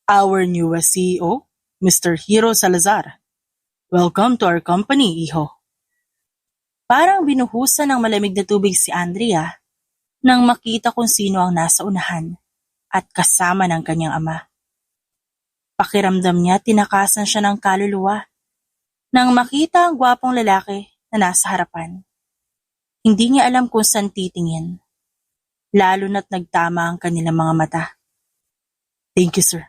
Our newest CEO, Mr. Hiro Salazar. Welcome to our company, Iho. Parang binuhusan ng malamig na tubig si Andrea nang makita kung sino ang nasa unahan at kasama ng kanyang ama. Pakiramdam niya tinakasan siya ng kaluluwa nang makita ang gwapong lalaki na nasa harapan. Hindi niya alam kung saan titingin, lalo na't nagtama ang kanilang mga mata. Thank you, sir.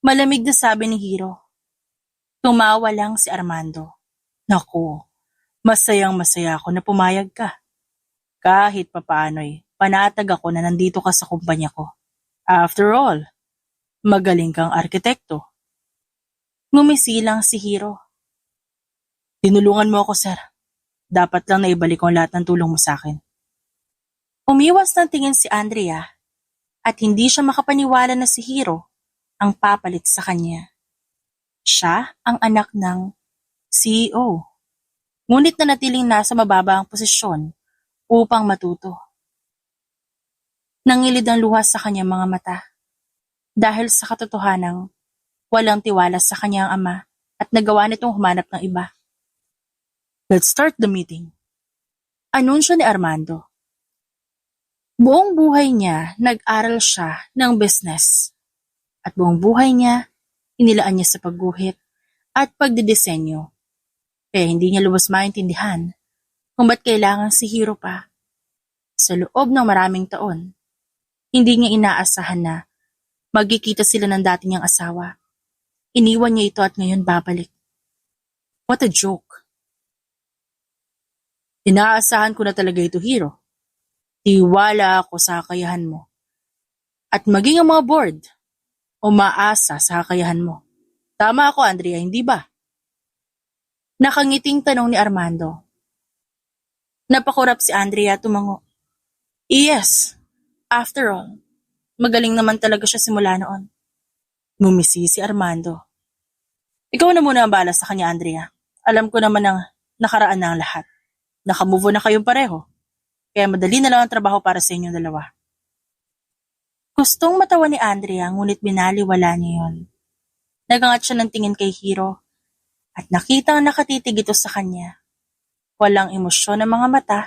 Malamig na sabi ni Hiro. Tumawa lang si Armando. Naku, masayang-masaya ako na pumayag ka. Kahit papaano'y panatag ako na nandito ka sa kumpanya ko. After all, magaling kang arkitekto. Ngumisi lang si Hiro. Tinulungan mo ako, sir. Dapat lang naibalik ko lahat ng tulong mo sa akin. Umiwas ng tingin si Andrea at hindi siya makapaniwala na si Hiro ang papalit sa kanya. Siya ang anak ng CEO. Ngunit nanatiling nasa mababa ang posisyon upang matuto. Nangilid ang luha sa kanyang mga mata dahil sa katotohanang walang tiwala sa kanyang ama at nagawa nitong humanap ng iba. Let's start the meeting. Anunsyo ni Armando. Buong buhay niya nag-aral siya ng business at buong buhay niya inilaan niya sa pagguhit at pagdidisenyo. Kaya hindi niya lubos maintindihan kung ba't kailangan si Hiro pa. Sa loob ng maraming taon, hindi niya inaasahan na magkikita sila ng dati niyang asawa. Iniwan niya ito at ngayon babalik. What a joke. Inaasahan ko na talaga ito, Hiro. Tiwala ako sa kakayahan mo. At maging ang mga board, umaasa sa kakayahan mo. Tama ako, Andrea, hindi ba? Nakangiting tanong ni Armando. Napakurap si Andrea tumango. Yes, after all, magaling naman talaga siya simula noon. Ngumisi si Armando. Ikaw na muna ang bahala sa kanya, Andrea. Alam ko naman ang nakaraan na ang lahat. Nakamove on na kayong pareho. Kaya madali na lang ang trabaho para sa inyong dalawa. Gustong matawa ni Andrea ngunit binaliwala niya yun. Nagangat siya ng tingin kay Hiro at nakitang nakatitig ito sa kanya. Walang emosyon ang mga mata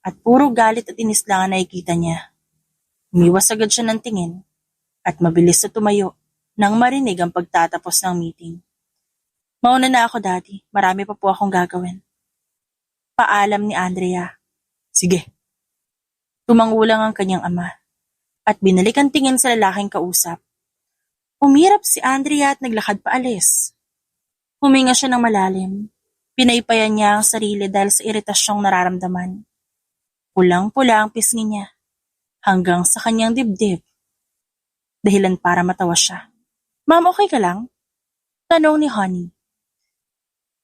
at puro galit at inis lang ang nakikita niya. Umiwas agad siya ng tingin at mabilis na tumayo nang marinig ang pagtatapos ng meeting. Mauna na ako, Daddy. Marami pa po akong gagawin. Paalam ni Andrea. Sige. Tumangulang ang kanyang ama at binalik ang tingin sa lalaking kausap. Umirap si Andrea at naglakad paalis. Huminga siya ng malalim. Pinaypayan niya ang sarili dahil sa iritasyong nararamdaman. Pulang-pula ang pisngi niya hanggang sa kanyang dibdib. Dahilan para matawa siya. Ma'am, okay ka lang? Tanong ni Honey.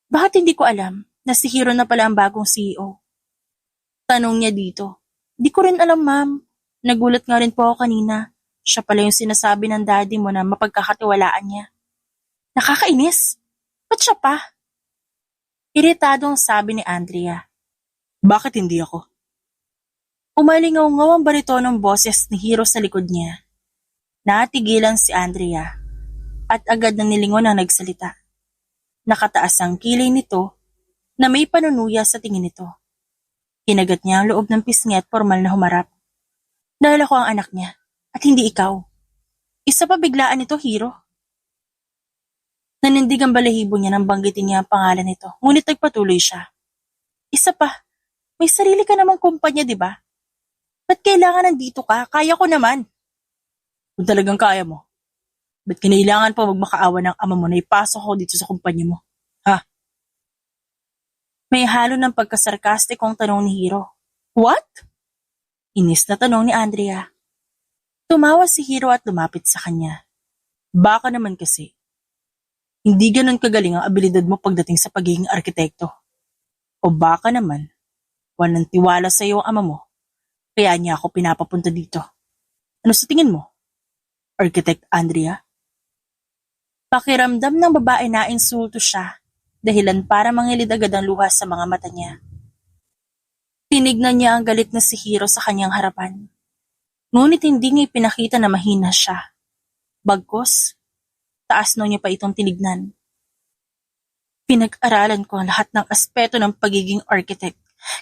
Bakit hindi ko alam na si Hiro na pala ang bagong CEO? Tanong niya dito. Di ko rin alam, ma'am. Nagulat nga rin po ako kanina. Siya pala yung sinasabi ng daddy mo na mapagkakatiwalaan niya. Nakakainis. Ba't siya pa? Iritadong sabi ni Andrea. Bakit hindi ako? Umalingaw-ngaw ang baritonong boses ni Hiro sa likod niya. Natigilan si Andrea at agad na nilingon ang nagsalita. Nakataas ang kilay nito na may panunuya sa tingin nito. Kinagat niya ang loob ng pisngi at formal na humarap. Dahil ako ang anak niya at hindi ikaw. Isa pa biglaan nito, Hiro. Nanindig ang balahibo niya nang banggitin niya ang pangalan nito, ngunit nagpatuloy siya. Isa pa, may sarili ka namang kumpanya, di ba? Ba't kailangan nandito ka? Kaya ko naman. Kung talagang kaya mo, ba't kinailangan pa magmakaawa ng ama mo na ipasok ko dito sa kumpanya mo? Ha? May halo ng pagkasarkastikong tanong ni Hiro. What? Inis na tanong ni Andrea. Tumawa si Hiro at lumapit sa kanya. Baka naman kasi, hindi ganun kagaling ang abilidad mo pagdating sa pagiging arkitekto. O baka naman, walang tiwala sa iyo ang ama mo, kaya niya ako pinapapunta dito. Ano sa tingin mo? Architect Andrea? Pakiramdam ng babae na insulto siya, dahilan para mangilid agad ang luha sa mga mata niya. Tinignan niya ang galit na si Hiro sa kanyang harapan. Ngunit hindi niya ipinakita na mahina siya. Bagkus, taas no niya pa itong tinignan. Pinag-aralan ko ang lahat ng aspeto ng pagiging architect,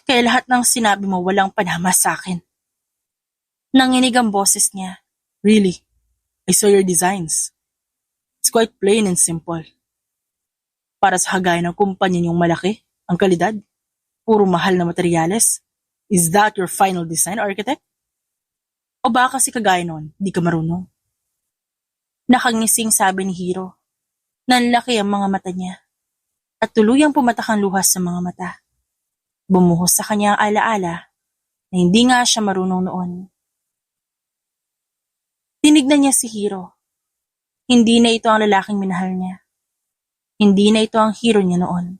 kaya lahat ng sinabi mo walang panama sa akin. Nanginig ang boses niya. Really? I saw your designs. It's quite plain and simple. Para sa hagaya ng kumpanya niyong malaki, ang kalidad, puro mahal na materyales. Is that your final design, architect? O baka kasi kagaya nun, di ka marunong? Nakangising sabi ni Hiro. Nanlaki ang mga mata niya at tuluyang pumatak ang luha sa mga mata. Bumuhos sa kanya ang alaala na hindi nga siya marunong noon. Tinignan niya si Hiro. Hindi na ito ang lalaking minahal niya. Hindi na ito ang Hiro niya noon.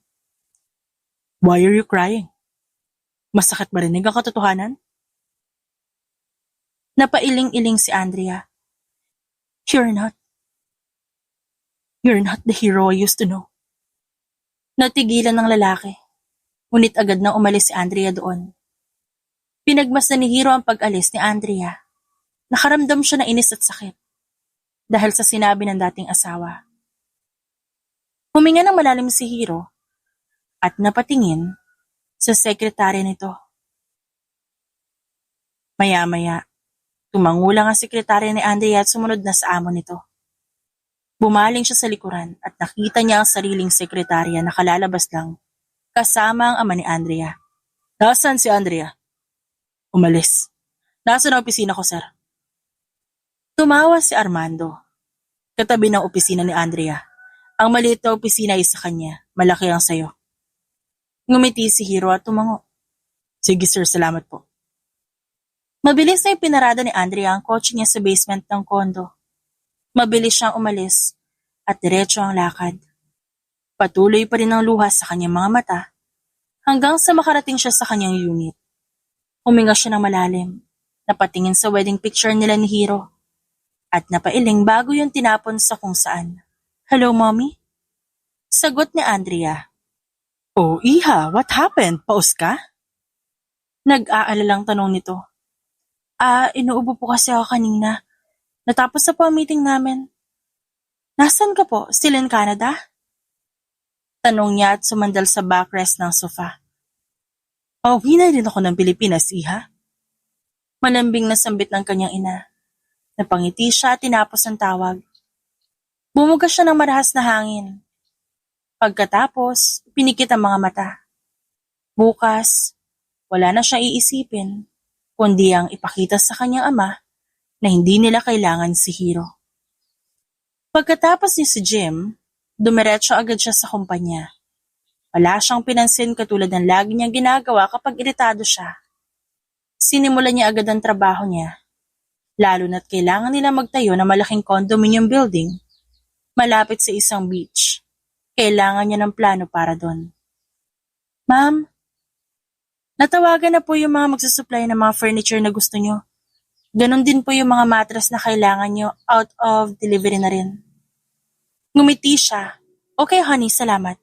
Why are you crying? Masakit marinig ang katotohanan? Napailing-iling si Andrea. You're not the hero I used to know. Natigilan ng lalaki. Ngunit agad nang umalis si Andrea doon. Pinagmasdan ni Hiro ang pag-alis ni Andrea. Nakaramdam siya ng inis at sakit dahil sa sinabi ng dating asawa. Huminga ng malalim si Hiro at napatingin sa sekretarya nito. Maya-maya, tumangulang ang sekretarya ni Andrea at sumunod na sa amo nito. Bumaling siya sa likuran at nakita niya ang sariling sekretarya na kalalabas lang kasama ang ama ni Andrea. Nasaan si Andrea? Umalis. Nasa na opisina ko, sir? Tumawa si Armando. Katabi ng opisina ni Andrea. Ang maliit na opisina ay sa kanya. Malaki ang sayo. Ngumiti si Hiro at tumango. Sige sir, salamat po. Mabilis na ipinarada ni Andrea ang kotse niya sa basement ng kondo. Mabilis siyang umalis at diretso ang lakad. Patuloy pa rin ang luha sa kanyang mga mata hanggang sa makarating siya sa kanyang unit. Huminga siya ng malalim, napatingin sa wedding picture nila ni Hiro at napailing bago yung tinapon sa kung saan. Hello, Mommy? Sagot ni Andrea. Oh, Iha, what happened? Paus ka? Nag-aalalang tanong nito. Inuubo po kasi ako kanina. Natapos na po ang meeting namin. Nasaan ka po? Still in Canada? Tanong niya at sumandal sa backrest ng sofa. Pauwi na rin ako ng Pilipinas, Iha. Malambing na sambit ng kanyang ina. Napangiti siya at tinapos ang tawag. Bumuga siya ng marahas na hangin. Pagkatapos, pinikit ang mga mata. Bukas, wala na siyang iisipin, kundi ang ipakita sa kanyang ama na hindi nila kailangan si Hiro. Pagkatapos niya si Jim, dumiretso agad siya sa kumpanya. Wala siyang pinansin katulad ng lagi niyang ginagawa kapag iritado siya. Sinimulan niya agad ang trabaho niya, lalo na't kailangan nila magtayo ng malaking condominium building malapit sa isang beach. Kailangan niya ng plano para doon. Ma'am, natawagan na po yung mga magsusupply ng mga furniture na gusto niyo. Ganon din po yung mga mattress na kailangan niyo, out of delivery na rin. Ngumiti siya. Okay honey, salamat.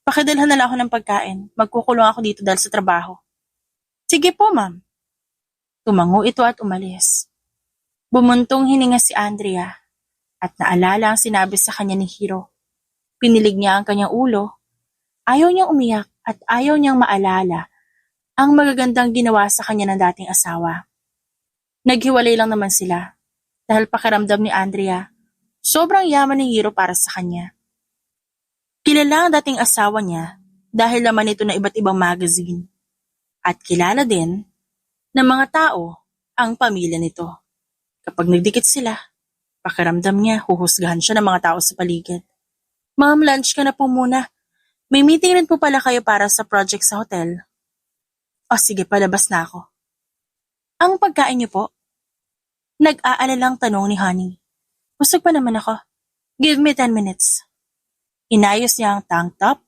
Pakidalhan na lang ako ng pagkain. Magkukulong ako dito dahil sa trabaho. Sige po, ma'am. Tumango ito at umalis. Bumuntong hininga si Andrea at naalala ang sinabi sa kanya ni Hiro. Pinilig niya ang kanyang ulo. Ayaw niyang umiyak at ayaw niyang maalala ang magagandang ginawa sa kanya ng dating asawa. Naghiwalay lang naman sila dahil pakiramdam ni Andrea, sobrang yaman ni Hiro para sa kanya. Kilala ang dating asawa niya dahil laman ito na iba't ibang magazine. At kilala din ng mga tao ang pamilya nito. Kapag nagdikit sila, pakiramdam niya huhusgahan siya ng mga tao sa paligid. Ma'am, lunch ka na po muna. May meeting rin po pala kayo para sa project sa hotel. O sige, palabas na ako. Ang pagkain niyo po? Nag-aalalang tanong ni Honey. Busog pa naman ako. Give me 10 minutes. Inayos niya ang tank top.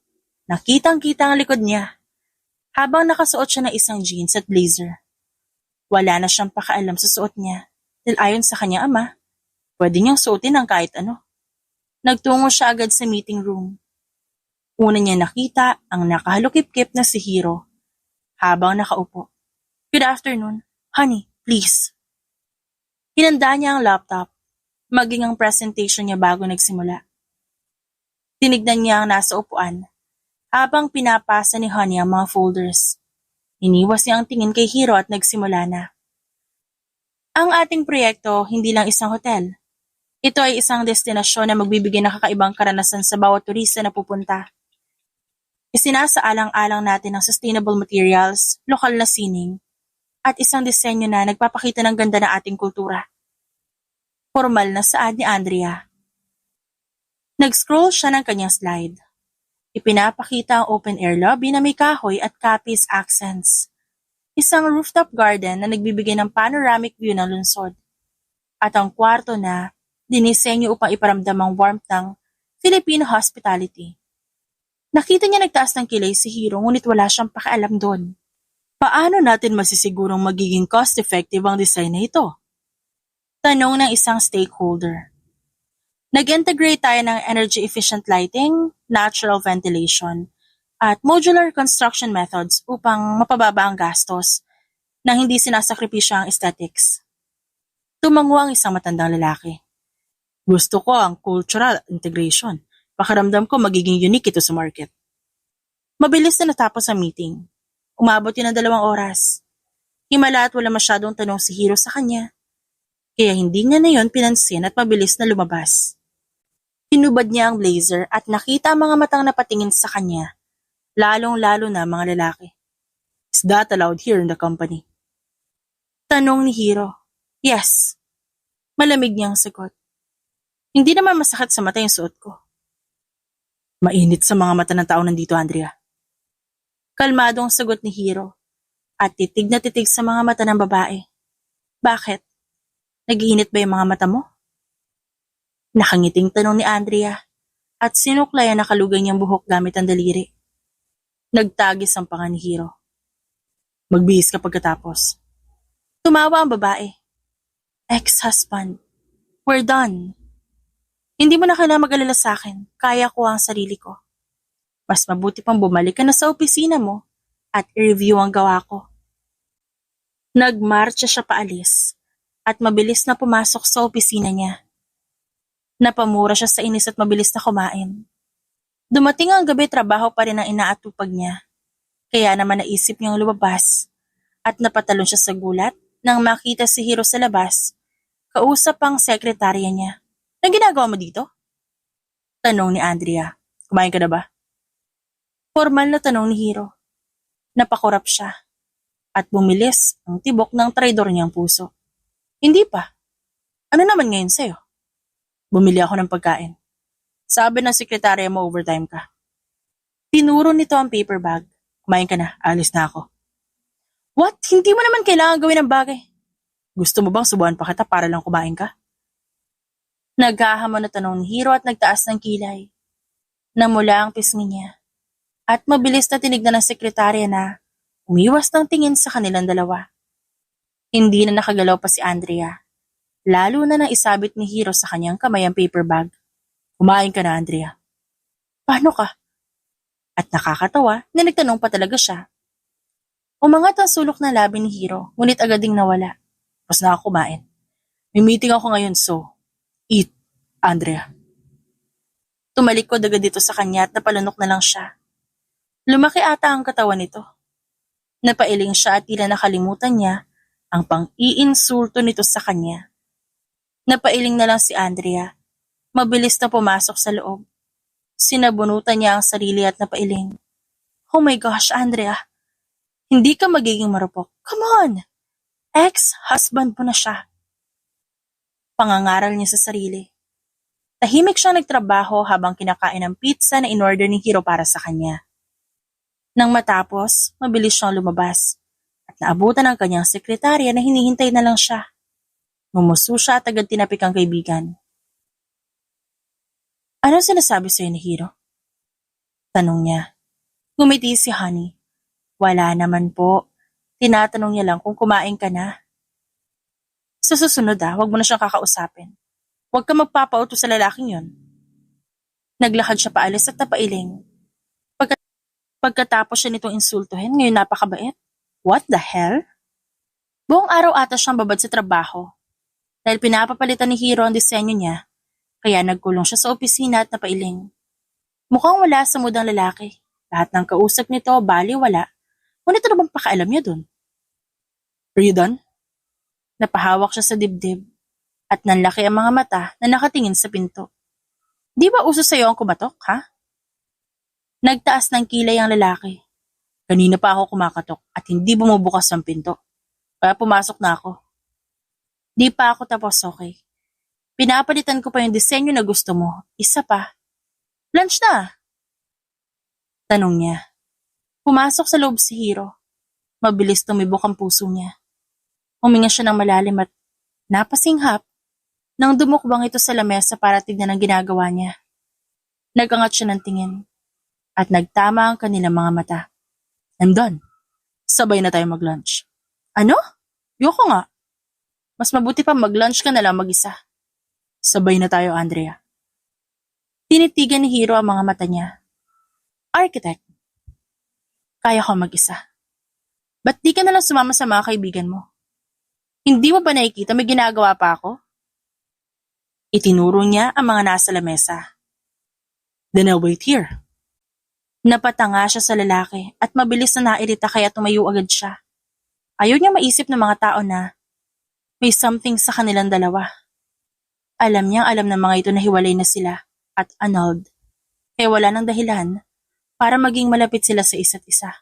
Nakitang-kita ang likod niya. Habang nakasuot siya ng isang jeans at blazer. Wala na siyang pakaalam sa suot niya. Dahil ayon sa kanyang ama, pwede niyang suotin ang kahit ano. Nagtungo siya agad sa meeting room. Una niya nakita ang nakahalukip-kip na si Hiro habang nakaupo. Good afternoon. Honey, please. Hinanda niya ang laptop. maging ang presentation niya bago nagsimula. Tinignan niya ang nasa upuan habang pinapasa ni Honey ang mga folders. Iniwas niya ang tingin kay Hiro at nagsimula na. Ang ating proyekto hindi lang isang hotel. Ito ay isang destinasyon na magbibigay ng kakaibang karanasan sa bawat turista na pupunta. Isinasaalang-alang natin ang sustainable materials, lokal na sining, at isang disenyo na nagpapakita ng ganda ng ating kultura. Formal na saad ni Andrea. Nag-scroll siya ng kanyang slide. Ipinapakita ang open-air lobby na may kahoy at Capiz accents. Isang rooftop garden na nagbibigay ng panoramic view ng lungsod. At ang kwarto na dinisenyo upang iparamdam ang warmth ng Filipino hospitality. Nakita niya nagtaas ng kilay si Hiro ngunit wala siyang pakialam doon. Paano natin masisigurong magiging cost-effective ang design na ito? Tanong ng isang stakeholder. Nag-integrate tayo ng energy-efficient lighting, natural ventilation, at modular construction methods upang mapababa ang gastos nang hindi sinasakripisyo ang aesthetics. Tumango ang isang matandang lalaki. Gusto ko ang cultural integration. Pakiramdam ko magiging unique ito sa market. Mabilis na natapos ang meeting. Umabot yun ng 2 oras. Himala at wala masyadong tanong si Hiro sa kanya. Kaya hindi niya na yun pinansin at mabilis na lumabas. Hinubad niya ang blazer at nakita ang mga matang napatingin sa kanya. Lalong-lalo na mga lalaki. Is that allowed here in the company? Tanong ni Hiro. Yes. Malamig niyang sagot. Hindi naman masakit sa mata yung suot ko. Mainit sa mga mata ng tao nandito, Andrea. Kalmado ang sagot ni Hiro at titig na titig sa mga mata ng babae. Bakit? Nag-iinit ba yung mga mata mo? Nakangiting tanong ni Andrea at sinuklay ang nakalugay niyang buhok gamit ang daliri. Nagtagis ang panga ni Hiro. Magbihis ka pagkatapos. Tumawa ang babae. Ex-husband. We're done. Hindi mo na kailangan mag-alala sa akin. Kaya ko ang sarili ko. Mas mabuti pang bumalik ka na sa opisina mo at i-review ang gawa ko. Nagmarcha siya paalis at mabilis na pumasok sa opisina niya. Napamura siya sa inis at mabilis na kumain. Dumating ang gabi, trabaho pa rin ang inaatupag niya. Kaya naman naisip niyang lumabas at napatalon siya sa gulat nang makita si Hiro sa labas. Kausap ang sekretarya niya. Anong ginagawa mo dito? Tanong ni Andrea. Kumain ka na ba? Formal na tanong ni Hiro. Napakurap siya at bumilis ang tibok ng traidor niyang puso. Hindi pa. Ano naman ngayon sa'yo? Bumili ako ng pagkain. Sabi ng sekretarya mo overtime ka. Tinuro nito ang paper bag. Kumain ka na, alis na ako. What? Hindi mo naman kailangan gawin ang bagay. Gusto mo bang subuhan pa kita para lang kumain ka? Naghahamon na tanong ni Hiro at nagtaas ng kilay. Namula ang pisngi niya. At mabilis na tinignan ng sekretarya na umiwas ng tingin sa kanilang dalawa. Hindi na nakagalaw pa si Andrea. Lalo na nang isabit ni Hiro sa kanyang kamay ang paper bag. Kumain ka na, Andrea. Paano ka? At nakakatawa na nagtanong pa talaga siya. Umangat ang sulok ng labi ni Hiro, ngunit agad ding nawala. Tapos na ako kumain. May meeting ako ngayon, so eat, Andrea. Tumalikod agad dito sa kanya at napalunok na lang siya. Lumaki ata ang katawan nito. Napailing siya at tila nakalimutan niya ang pang-iinsulto nito sa kanya. Napailing na lang si Andrea. Mabilis na pumasok sa loob. Sinabunutan niya ang sarili at napailing. Oh my gosh, Andrea. Hindi ka magiging marupok. Come on! Ex-husband mo na siya. Pangangaral niya sa sarili. Tahimik siyang nagtrabaho habang kinakain ng pizza na in-order ni Hiro para sa kanya. Nang matapos, mabilis siyang lumabas at naabutan ang kanyang sekretarya na hinihintay na lang siya. Ngumuso siya at agad tinapik ang kaibigan. Anong sinasabi sa'yo ni Hiro? Tanong niya. Ngumiti si Honey. Wala naman po. Tinatanong niya lang kung kumain ka na. Sa susunod huwag mo na siyang kakausapin. Huwag ka magpapauto sa lalaking yon. Naglakad siya paalis at napailing. Pagkatapos siya nitong insultuhin, ngayon napakabait. What the hell? Buong araw ata siyang babad sa trabaho. Dahil pinapapalitan ni Hiro ang disenyo niya, kaya nagkulong siya sa opisina at napailing. Mukhang wala sa mood ang lalaki. Lahat ng kausap nito, baliwala. Ngunit ano bang pakialam niya dun? Are you done? Napahawak siya sa dibdib at nanlaki ang mga mata na nakatingin sa pinto. Di ba uso sa'yo ang kumatok, ha? Nagtaas ng kilay ang lalaki. Kanina pa ako kumakatok at hindi bumubukas ang pinto. Kaya pumasok na ako. Di pa ako tapos, okay? Pinapalitan ko pa yung disenyo na gusto mo. Isa pa. Lunch na! Tanong niya. Pumasok sa loob si Hiro. Mabilis tumibok ang puso niya. Huminga siya ng malalim at napasinghap nang dumukbang ito sa lamesa para tignan ang ginagawa niya. Nagangat siya ng tingin at nagtama ang kanilang mga mata. I'm done. Sabay na tayo mag-lunch. Ano? Yoko nga. Mas mabuti pa mag-lunch ka na lang mag-isa. Sabay na tayo, Andrea. Tinitigan ni Hiro ang mga mata niya. Architect. Kaya ko mag-isa. Ba't di ka nalang sumama sa mga kaibigan mo? Hindi mo ba nakikita may ginagawa pa ako? Itinuro niya ang mga nasa lamesa. Then I'll wait here. Napatanga siya sa lalaki at mabilis na nairita kaya tumayo agad siya. Ayaw niya maisip ng mga tao na may something sa kanilang dalawa. Alam ng mga ito na hiwalay na sila at annulled. Kaya wala nang dahilan para maging malapit sila sa isa't isa.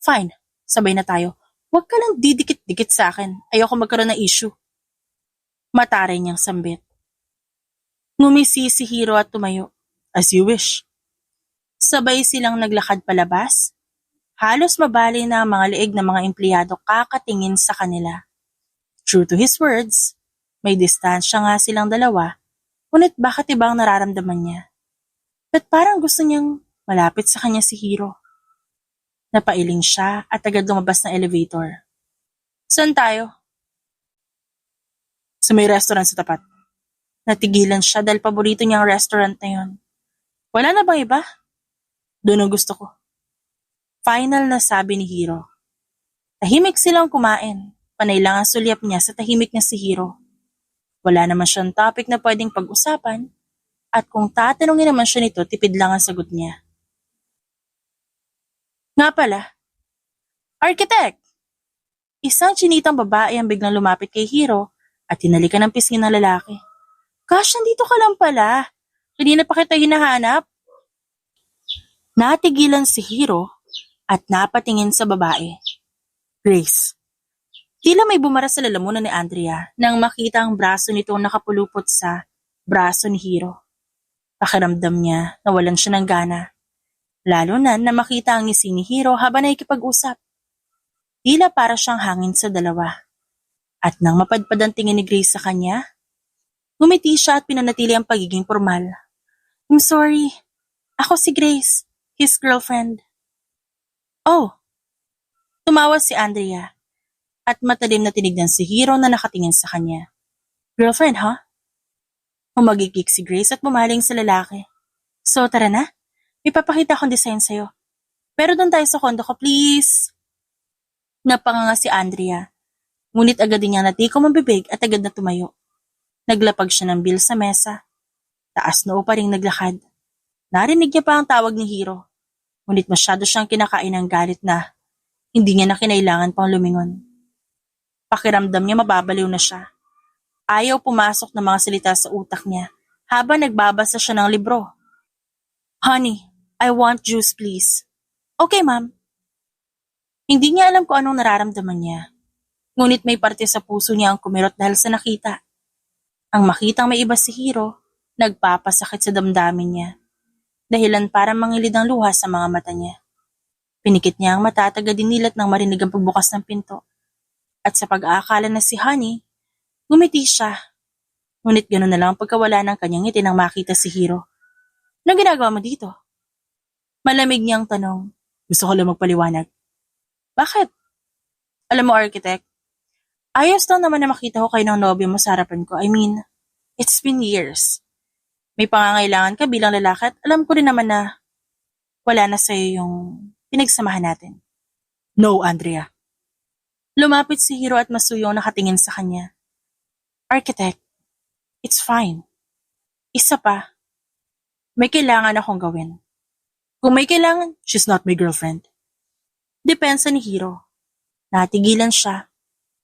Fine, sabay na tayo. Huwag ka lang didikit-dikit sa akin. Ayoko magkaroon ng issue. Mataray niyang sambit. Ngumisi si Hiro at tumayo. As you wish. Sabay silang naglakad palabas. Halos mabali na ang mga leeg ng mga empleyado kakatingin sa kanila. True to his words, may distansya nga silang dalawa, ngunit bakit ibang nararamdaman niya? At parang gusto niyang malapit sa kanya si Hiro. Napailing siya at agad lumabas ng elevator. Saan tayo? Sa may restaurant sa tapat. Natigilan siya dahil paborito niya ang restaurant na yun. Wala na bang iba? Doon ang gusto ko. Final na sabi ni Hiro. Tahimik silang kumain. Panay lang ang sulyap niya sa tahimik na si Hiro. Wala naman siyang topic na pwedeng pag-usapan at kung tatanungin naman siya nito, tipid lang ang sagot niya. Nga pala, Architect! Isang chinitang babae ang biglang lumapit kay Hiro at tinalikan ng pisngi ng lalaki. Gosh, nandito ka lang pala. Kanina pa kita hinahanap. Natigilan si Hiro at napatingin sa babae. Grace. Tila may bumara sa lalamunan ni Andrea nang makita ang braso nito nakapulupot sa braso ni Hiro. Pakiramdam niya nawalan siya ng gana. Lalo na makita ang ngisi ni Hiro habang nakikipag-usap. Tila para siyang hangin sa dalawa. At nang mapadpad ang tingin ni Grace sa kanya, ngumiti siya at pinanatili ang pagiging formal. I'm sorry. Ako si Grace, his girlfriend. Oh. Tumawa si Andrea at matalim na tinignan si Hiro na nakatingin sa kanya. Girlfriend, huh? Umagikik si Grace at bumaling sa lalaki. So tara na. Ipapakita akong design sa'yo. Pero doon tayo sa kondo ko, please. Napanganga si Andrea. Ngunit agad din niya natikom ang bibig at agad na tumayo. Naglapag siya ng bill sa mesa. Taas noo pa ring naglakad. Narinig niya pa ang tawag ni Hiro. Ngunit masyado siyang kinakain ng galit na hindi niya na kinailangan pang lumingon. Pakiramdam niya mababaliw na siya. Ayaw pumasok ng mga salita sa utak niya habang nagbabasa siya ng libro. Honey, I want juice please. Okay, ma'am. Hindi niya alam kung anong nararamdaman niya. Ngunit may parte sa puso niya ang kumirot dahil sa nakita. Ang makitang may iba si Hiro, nagpapasakit sa damdamin niya. Dahilan para mangilid ang luha sa mga mata niya. Pinikit niya ang mata at agad dinilat nang marinig ang pagbukas ng pinto. At sa pag-aakala na si Honey, ngumiti siya. Ngunit gano'n na lang ang pagkawala ng kanyang ngiti nang makita si Hiro. Anong ginagawa mo dito? Malamig niyang tanong. Gusto ko lang magpaliwanag. Bakit? Alam mo, Architect, ayos lang naman na makita ko kayo ng nobyo mo sa harapan ko. I mean, it's been years. May pangangailangan ka bilang lalaki at alam ko rin naman na wala na sa'yo yung pinagsamahan natin. No, Andrea. Lumapit si Hiro at masuyong nakatingin sa kanya. Architect, It's fine. Isa pa, may kailangan akong gawin. Kung may kailangan, She's not my girlfriend. depensa ni Hiro. Natigilan siya,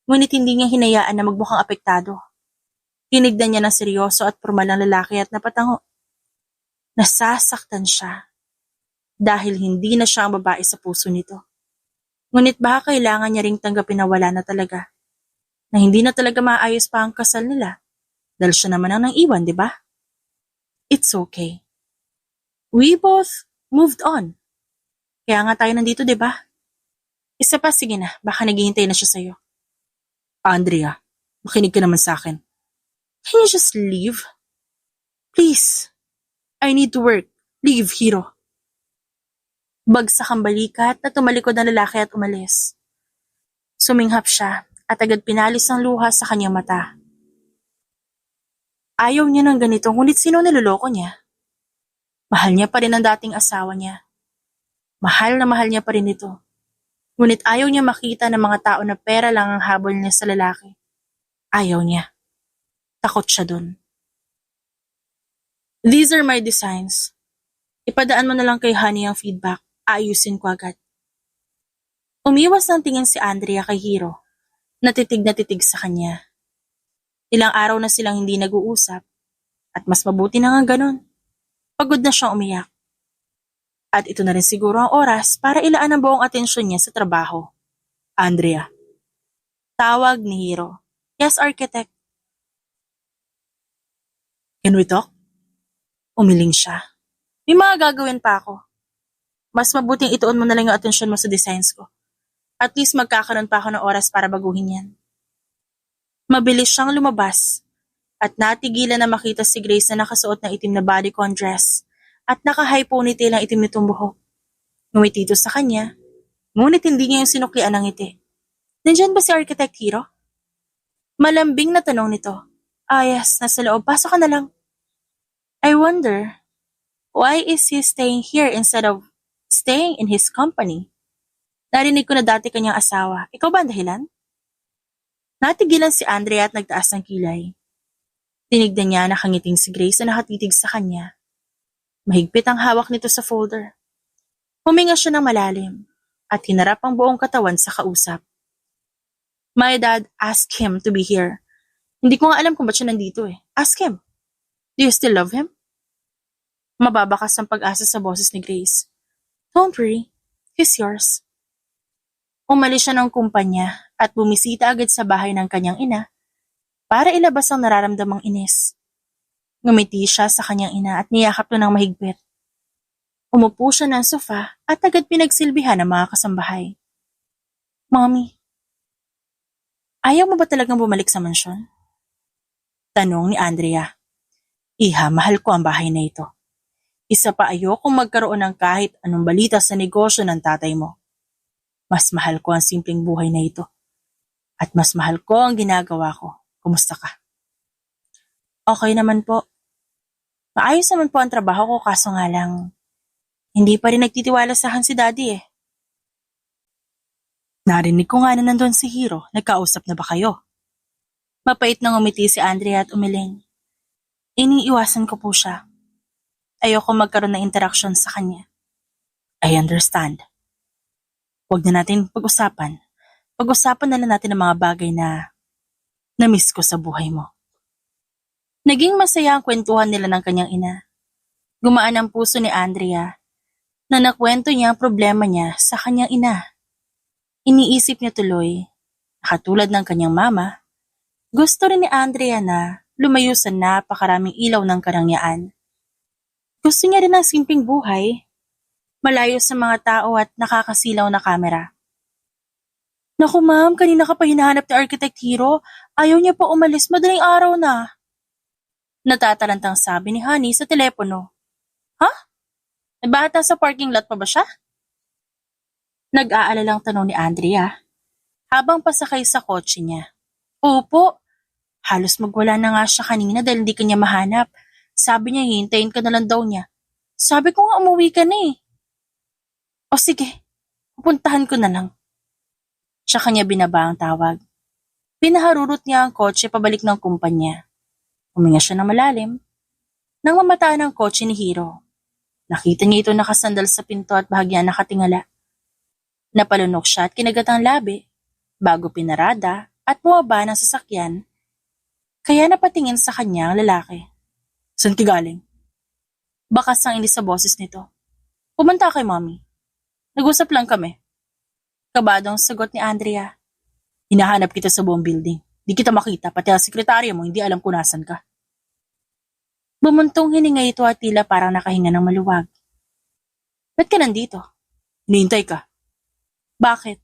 ngunit hindi niya hinayaan na magmukhang apektado. Tinignan niya ng seryoso at formal ng lalaki at napatango. Nasasaktan siya dahil hindi na siya ang babae sa puso nito. Ngunit baka kailangan niya ring tanggapin na wala na talaga. Na hindi na talaga maayos pa ang kasal nila dahil siya naman ang nang-iwan, di ba? It's okay. We both moved on. Kaya nga tayo nandito, di ba? Isa pa, sige na, baka naghihintay na siya sa'yo. Andrea, makinig ka naman sa akin. Can you just leave? Please. I need to work. Leave, Hiro. Bagsak ang balikat na tumalikod ng lalaki at umalis. Suminghap siya at agad pinalis ng luha sa kanyang mata. Ayaw niya ng ganito, ngunit sino niloloko niya? Mahal niya pa rin ang dating asawa niya. Mahal na mahal niya pa rin ito. Ngunit ayaw niya makita ng mga tao na pera lang ang habol niya sa lalaki. Ayaw niya. Takot siya dun. These are my designs. Ipadaan mo na lang kay Honey ang feedback. Aayusin ko agad. Umiwas ng tingin si Andrea kay Hiro. Natitig na titig sa kanya. Ilang araw na silang hindi nag-uusap. At mas mabuti na nga ganun. Pagod na siyang umiyak. At ito na rin siguro ang oras para ilaan ang buong atensyon niya sa trabaho. Andrea. Tawag ni Hiro. Yes, architect. Can we talk? Umiling siya. May mga gagawin pa ako. Mas mabuting ituon mo na lang yung atensyon mo sa designs ko. At least magkakaroon pa ako ng oras para baguhin yan. Mabilis siyang lumabas at natigilan na makita si Grace na nakasuot ng itim na bodycon dress at naka-high ponytail ang itim nitong buhok. Ngumiti ito sa kanya, ngunit hindi niya yung sinuklian ng ngiti. Nandyan ba si Architect Hiro? Malambing na tanong nito. Yes, nasa loob. Pasok ka na lang. I wonder, why is he staying here instead of staying in his company? Narinig ko na dati kanyang asawa. Ikaw ba ang dahilan? Natigilan si Andrea at nagtaas ng kilay. Tinignan niya nakangiting si Grace na nakatitig sa kanya. Mahigpit ang hawak nito sa folder. Huminga siya ng malalim at hinarap ang buong katawan sa kausap. My dad asked him to be here. Hindi ko nga alam kung ba't siya nandito eh. Ask him. Do you still love him? Mababakas ang pag-asa sa boses ni Grace. Don't worry. He's yours. Umalis siya ng kumpanya at bumisita agad sa bahay ng kanyang ina para ilabas ang nararamdamang inis. Ngumiti siya sa kanyang ina at niyakap ito ng mahigpit. Umupo siya ng sofa at agad pinagsilbihan ng mga kasambahay. Mommy, ayaw mo ba talagang bumalik sa mansyon? Tanong ni Andrea. Iha, mahal ko ang bahay na ito. Isa pa ayokong magkaroon ng kahit anong balita sa negosyo ng tatay mo. Mas mahal ko ang simpleng buhay na ito. At mas mahal ko ang ginagawa ko. Kumusta ka? Okay naman po. Maayos naman po ang trabaho ko kaso nga lang, hindi pa rin nagtitiwala sa akin si Daddy eh. Narinig ko nga na nandun si Hiro. Nagkausap na ba kayo? Mapait nang umiti si Andrea at umiling. Iniiwasan ko po siya. Ayoko magkaroon ng interaction sa kanya. I understand. Huwag na natin pag-usapan. Pag-usapan na lang natin ang mga bagay na na-miss ko sa buhay mo. Naging masaya ang kwentuhan nila ng kanyang ina. Gumaan ang puso ni Andrea na nakwento niya ang problema niya sa kanyang ina. Iniisip niya tuloy, katulad ng kanyang mama, gusto rin ni Andrea na lumayo sa napakaraming ilaw ng karangyaan. Gusto niya rin ng simpleng buhay, malayo sa mga tao at nakakasilaw na kamera. Naku ma'am, kanina ka pa hinahanap ni Architect Hiro, ayaw niya pa umalis, madaling araw na. Natatalantang sabi ni Honey sa telepono. Ha? Eh, bakit nasa parking lot pa ba siya? Nag-aalalang tanong ni Andrea habang pasakay sa kotse niya. Opo, halos magwala na nga siya kanina dahil hindi kanya mahanap. Sabi niya hintayin ka na lang daw niya. Sabi ko nga umuwi ka na eh. O sige, pupuntahan ko na lang. Siya kanya binaba ang tawag. Pinaharurot niya ang kotse pabalik ng kumpanya. Huminga siya ng malalim. Nang mamataan ang kotse ni Hiro, nakita niya ito nakasandal sa pinto at bahagyan nakatingala. Napalunok siya at kinagat ang labi bago pinarada at bumaba ng sasakyan, kaya napatingin sa kanya ang lalaki. Saan ka galing? Bakas ang inis sa boses nito. Pumunta kay mommy. Nag-usap lang kami. Kabadong sagot ni Andrea. Hinahanap kita sa buong building. Di kita makita, pati ang sekretarya mo hindi alam kung nasan ka. Bumuntong hininga ito at tila parang nakahinga ng maluwag. Ba't ka nandito? Hinihintay ka. Bakit?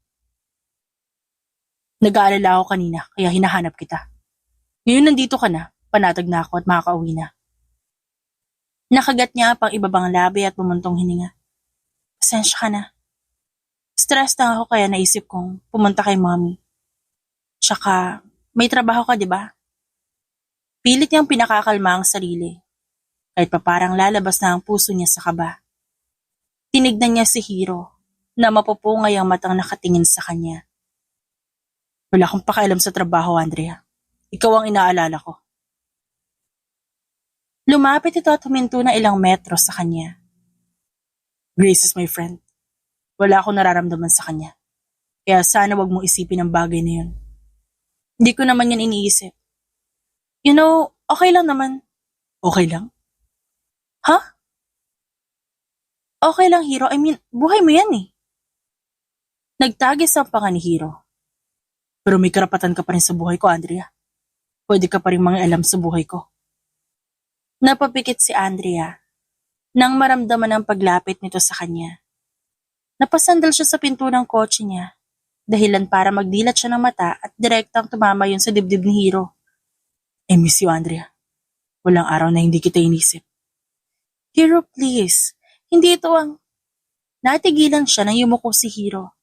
Nag-aalala ako kanina, kaya hinahanap kita. Ngayon nandito ka na, panatag na ako at makakauwi na. Nakagat niya pang ibabang labi at bumuntong hininga. Pasensya ka na. Stress na ako kaya naisip kong pumunta kay mommy. Tsaka, may trabaho ka, di ba? Pilit niyang pinakakalma ang sarili. Kahit pa parang lalabas na ang puso niya sa kaba. Tinignan niya si Hiro na mapupungay ang matang nakatingin sa kanya. Wala akong pakialam sa trabaho, Andrea. Ikaw ang inaalala ko. Lumapit ito at huminto na ilang metro sa kanya. Grace is my friend. Wala akong nararamdaman sa kanya. Kaya sana wag mong isipin ang bagay na yun. Hindi ko naman yun iniisip. You know, okay lang naman. Okay lang? Ha? Okay lang, Hiro. I mean, buhay mo yan eh. Nagtagis ang panga ni Hiro. Pero may karapatan ka pa rin sa buhay ko, Andrea. Pwede ka pa rin mangialam sa buhay ko. Napapikit si Andrea nang maramdaman ang paglapit nito sa kanya. Napasandal siya sa pinto ng kotse niya, dahilan para magdilat siya ng mata at direktang tumama yun sa dibdib ni Hiro. I miss you, Andrea. Walang araw na hindi kita inisip. Hiro, please. Hindi ito ang... Natigilan siya nang yumuko si Hiro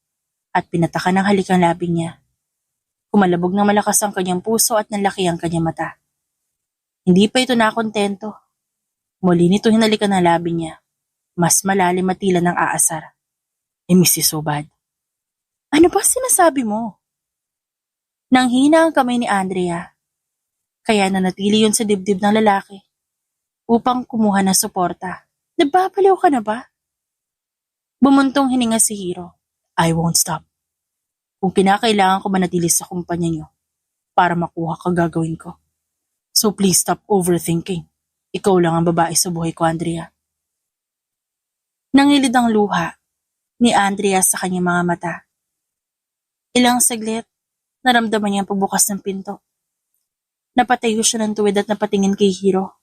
at pinatakan ng halik ang labi niya. Kumalabog ng malakas ang kanyang puso at nalaki ang kanyang mata. Hindi pa ito nakontento. Muli nito hinalikan ang labi niya. Mas malalim at tila ng aasar. I miss you so bad. Ano ba sinasabi mo? Nanghina ang kamay ni Andrea. Kaya nanatili yun sa dibdib ng lalaki upang kumuha ng suporta. Nababaliw ka na ba? Bumuntong hininga si Hiro. I won't stop. Kung kinakailangan ko manatili sa kumpanya niyo para makuha ka gagawin ko. So please stop overthinking. Ikaw lang ang babae sa buhay ko, Andrea. Nangilid ang luha ni Andrea sa kanyang mga mata. Ilang saglit, naramdaman niya ang pagbukas ng pinto. Napatayo siya ng tuwid at napatingin kay Hiro.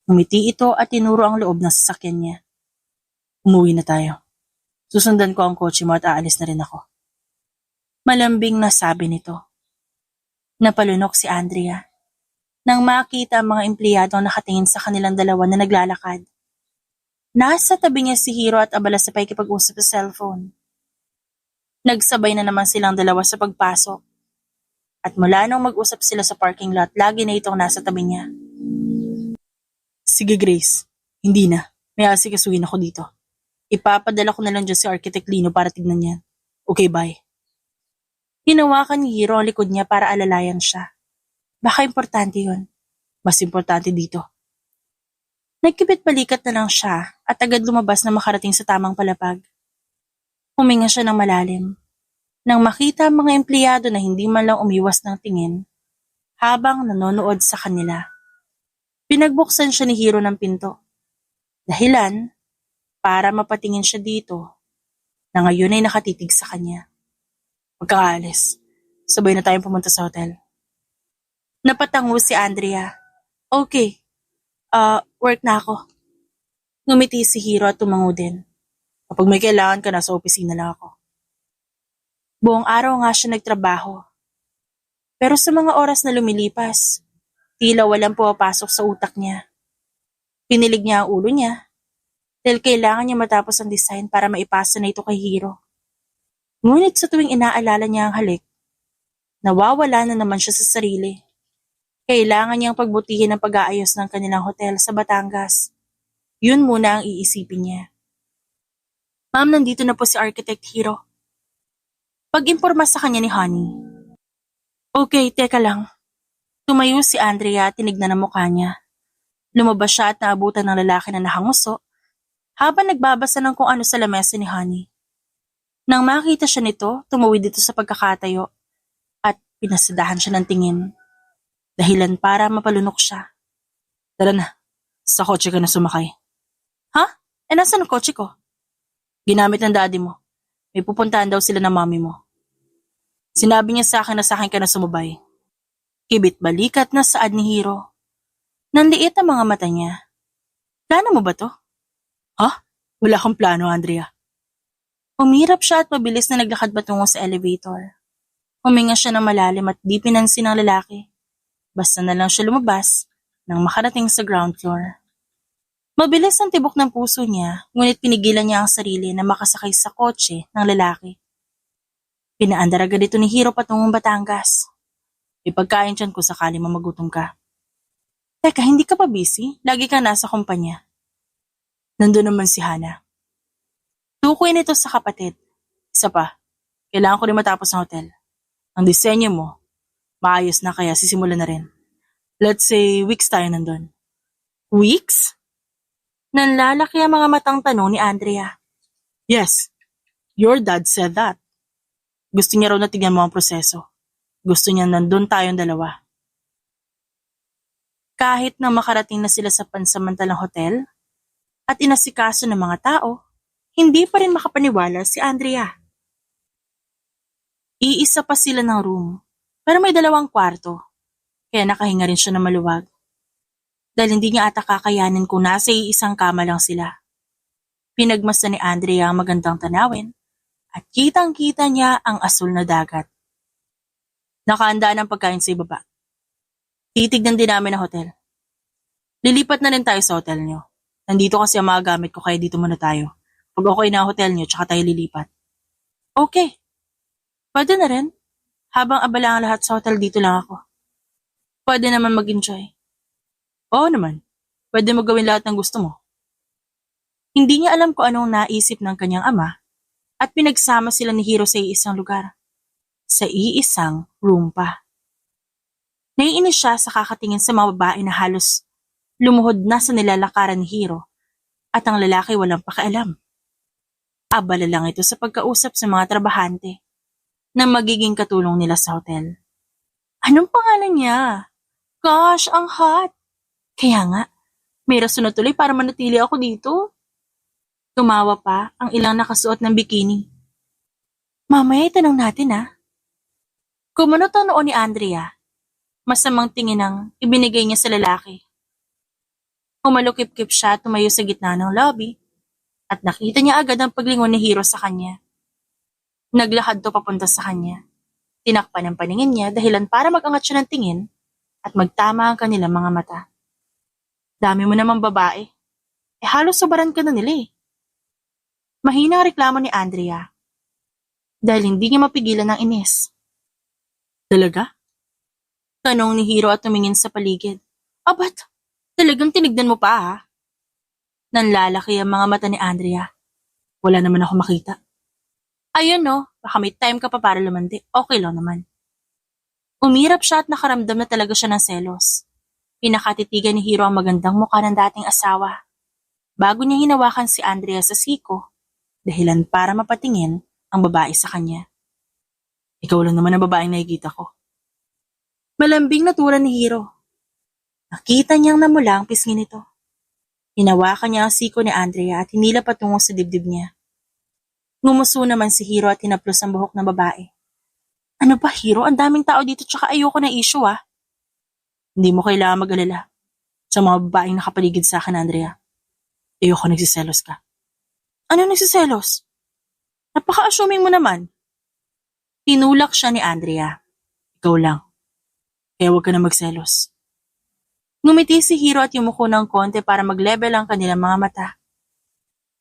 Umiti ito at tinuro ang loob ng sasakyan niya. Umuwi na tayo. Susundan ko ang kotse mo at aalis na rin ako. Malambing na sabi nito. Napalunok si Andrea nang makita ang mga empleyado ang nakatingin sa kanilang dalawa na naglalakad. Nasa tabi niya si Hiro at abala sa pakikipag-usap sa cellphone. Nagsabay na naman silang dalawa sa pagpasok. At mula nung mag-usap sila sa parking lot, lagi na itong nasa tabi niya. Sige Grace, hindi na. May asikasuhin ako dito. Ipapadala ko na lang dyan si Architect Lino para tignan yan. Okay, bye. Hinawakan ni Hiro ang likod niya para alalayan siya. Baka importante yun. Mas importante dito. Nagkibit balikat na lang siya at agad lumabas na makarating sa tamang palapag. Huminga siya ng malalim. Nang makita ang mga empleyado na hindi man lang umiwas ng tingin habang nanonood sa kanila. Pinagbuksan siya ni Hiro ng pinto. Dahilan para mapatingin siya dito na ngayon ay nakatitig sa kanya. Magkakaalis. Sabay na tayong pumunta sa hotel. Napatango si Andrea. Okay. Work na ako. Ngumiti si Hiro at tumango din. Kapag may kailangan ka na sa opisina lang ako. Buong araw nga siya nagtrabaho. Pero sa mga oras na lumilipas, tila walang pumapasok sa utak niya. Pinilig niya ang ulo niya dahil kailangan niya matapos ang design para maipasa na ito kay Hiro. Ngunit sa tuwing inaalala niya ang halik, nawawala na naman siya sa sarili. Kailangan niyang pagbutihin ang pag-aayos ng kanilang hotel sa Batangas. Yun muna ang iisipin niya. Ma'am, nandito na po si Architect Hiro. Pag-imporma sa kanya ni Honey. Okay, teka lang. Tumayo si Andrea at tinignan ang mukha niya. Lumabas siya at naabutan ng lalaki na nahanguso habang nagbabasa ng kung ano sa lamesa ni Honey. Nang makita siya nito, tumawid dito sa pagkakatayo at pinasadahan siya ng tingin. Dahilan para mapalunok siya. Tara na, sa kotse ka na sumakay. Ha? Nasaan ang kotse ko? Ginamit ng daddy mo. May pupuntahan daw sila ng mami mo. Sinabi niya sa akin na sa akin ka na sumabay. Kibit balikat na saad ni Hiro. Nanliit ang mga mata niya. Plano mo ba to? Ha? Wala kang plano, Andrea. Umirap siya at mabilis na naglakad patungo sa elevator. Huminga siya ng malalim at di pinansin ng lalaki. Basta na lang siya lumabas nang makarating sa ground floor. Mabilis ang tibok ng puso niya, ngunit pinigilan niya ang sarili na makasakay sa kotse ng lalaki. Pinaandar agad ito ni Hiro patungong Batangas. May pagkain dyan kung sakali magutom ka. Teka, hindi ka pa busy? Lagi ka nasa kumpanya. Nandun naman si Hana. Tukoy nito sa kapatid. Isa pa, kailangan ko rin matapos ng hotel. Ang disenyo mo, maayos na kaya sisimulan na rin. Let's say, weeks tayo nandun. Weeks? Nanlalaki ang mga matang tanong ni Andrea. Yes, your dad said that. Gusto niya raw na tignan mo ang proseso. Gusto niya nandun tayong dalawa. Kahit na makarating na sila sa pansamantalang hotel at inasikaso ng mga tao, hindi pa rin makapaniwala si Andrea. Iisa pa sila ng room, pero may 2 kwarto, kaya nakahinga rin siya na maluwag. Dahil hindi niya ata kakayanin kung nasa iisang kama lang sila. Pinagmasdan ni Andrea ang magandang tanawin at kitang-kita niya ang asul na dagat. Nakaanda ng pagkain sa ibaba. Titignan din namin ang hotel. Lilipat na rin tayo sa hotel niyo. Nandito kasi ang mga gamit ko kaya dito muna tayo. Pag okay na ang hotel niyo, tsaka tayo lilipat. Okay. Pwede na rin. Habang abala ang lahat sa hotel, dito lang ako. Pwede naman mag-enjoy. Oo naman. Pwede mo gawin lahat ng gusto mo. Hindi niya alam kung anong naisip ng kanyang ama at pinagsama sila ni Hiro sa iisang lugar. Sa iisang room pa. Naiinis siya sa kakatingin sa mga babae na halos lumuhod na sa nilalakaran ni Hiro at ang lalaki walang pakialam. Abala lang ito sa pagkausap sa mga trabahante na magiging katulong nila sa hotel. Anong pangalan niya? Gosh, ang hot! Kaya nga, may rason na tuloy para manatili ako dito. Tumawa pa ang ilang nakasuot ng bikini. Mamaya itanong natin Kumunot ang noo ni Andrea. Masamang tingin ang ibinigay niya sa lalaki. Umalukip-kip siya at tumayo sa gitna ng lobby at nakita niya agad ang paglingon ni Hiro sa kanya. Naglakad to papunta sa kanya. Tinakpan ang paningin niya dahilan para mag-angat siya ng tingin at magtama ang kanilang mga mata. Dami mo namang babae. Halos sobaran ka na nila Mahina ang reklamo ni Andrea. Dahil hindi niya mapigilan ng inis. Talaga? Tanong ni Hiro at tumingin sa paligid. Abat, talagang tinignan mo pa Nanlalaki ang mga mata ni Andrea. Wala naman ako makita. Ayun baka may time ka pa para lumandi. Okay lang naman. Umirap siya at nakaramdam na talaga siya ng selos. Pinakatitigan ni Hiro ang magandang mukha ng dating asawa. Bago niya hinawakan si Andrea sa siko, dahilan para mapatingin ang babae sa kanya. Ikaw lang naman ang babaeng nakikita ko. Malambing na tura ni Hiro. Nakita niyang namula ang pisngi nito. Hinawakan niya ang siko ni Andrea at hinila patungo sa dibdib niya. Ngumuso naman si Hiro at hinaplos ang buhok ng babae. Ano ba, Hiro? Ang daming tao dito tsaka ayoko na issue Hindi mo kailangan mag-alala. Sa mga babaeng nakapaligid sa akin, Andrea. Ayoko nagsiselos ka. Ano nagsiselos? Napaka-assuming mo naman. Tinulak siya ni Andrea. Ikaw lang. Kaya huwag ka na magselos. Ngumiti si Hiro at yumuko ng konti para mag-level ang kanilang mga mata.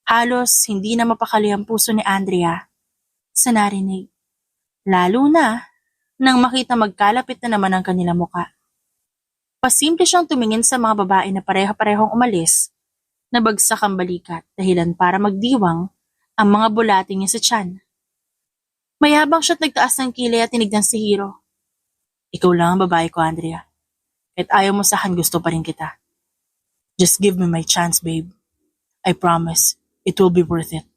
Halos hindi na mapakali ang puso ni Andrea sa narinig. Lalo na nang makita magkalapit na naman ang kanilang muka. Pasimple siyang tumingin sa mga babae na pareha-parehong umalis na bagsak ang balikat dahilan para magdiwang ang mga bulati niya sa tiyan. Mayabang siya't nagtaas ng kilay at tinignan si Hiro. Ikaw lang ang babae ko, Andrea. Kahit ayaw mo sa akin, gusto pa rin kita. Just give me my chance, babe. I promise, it will be worth it.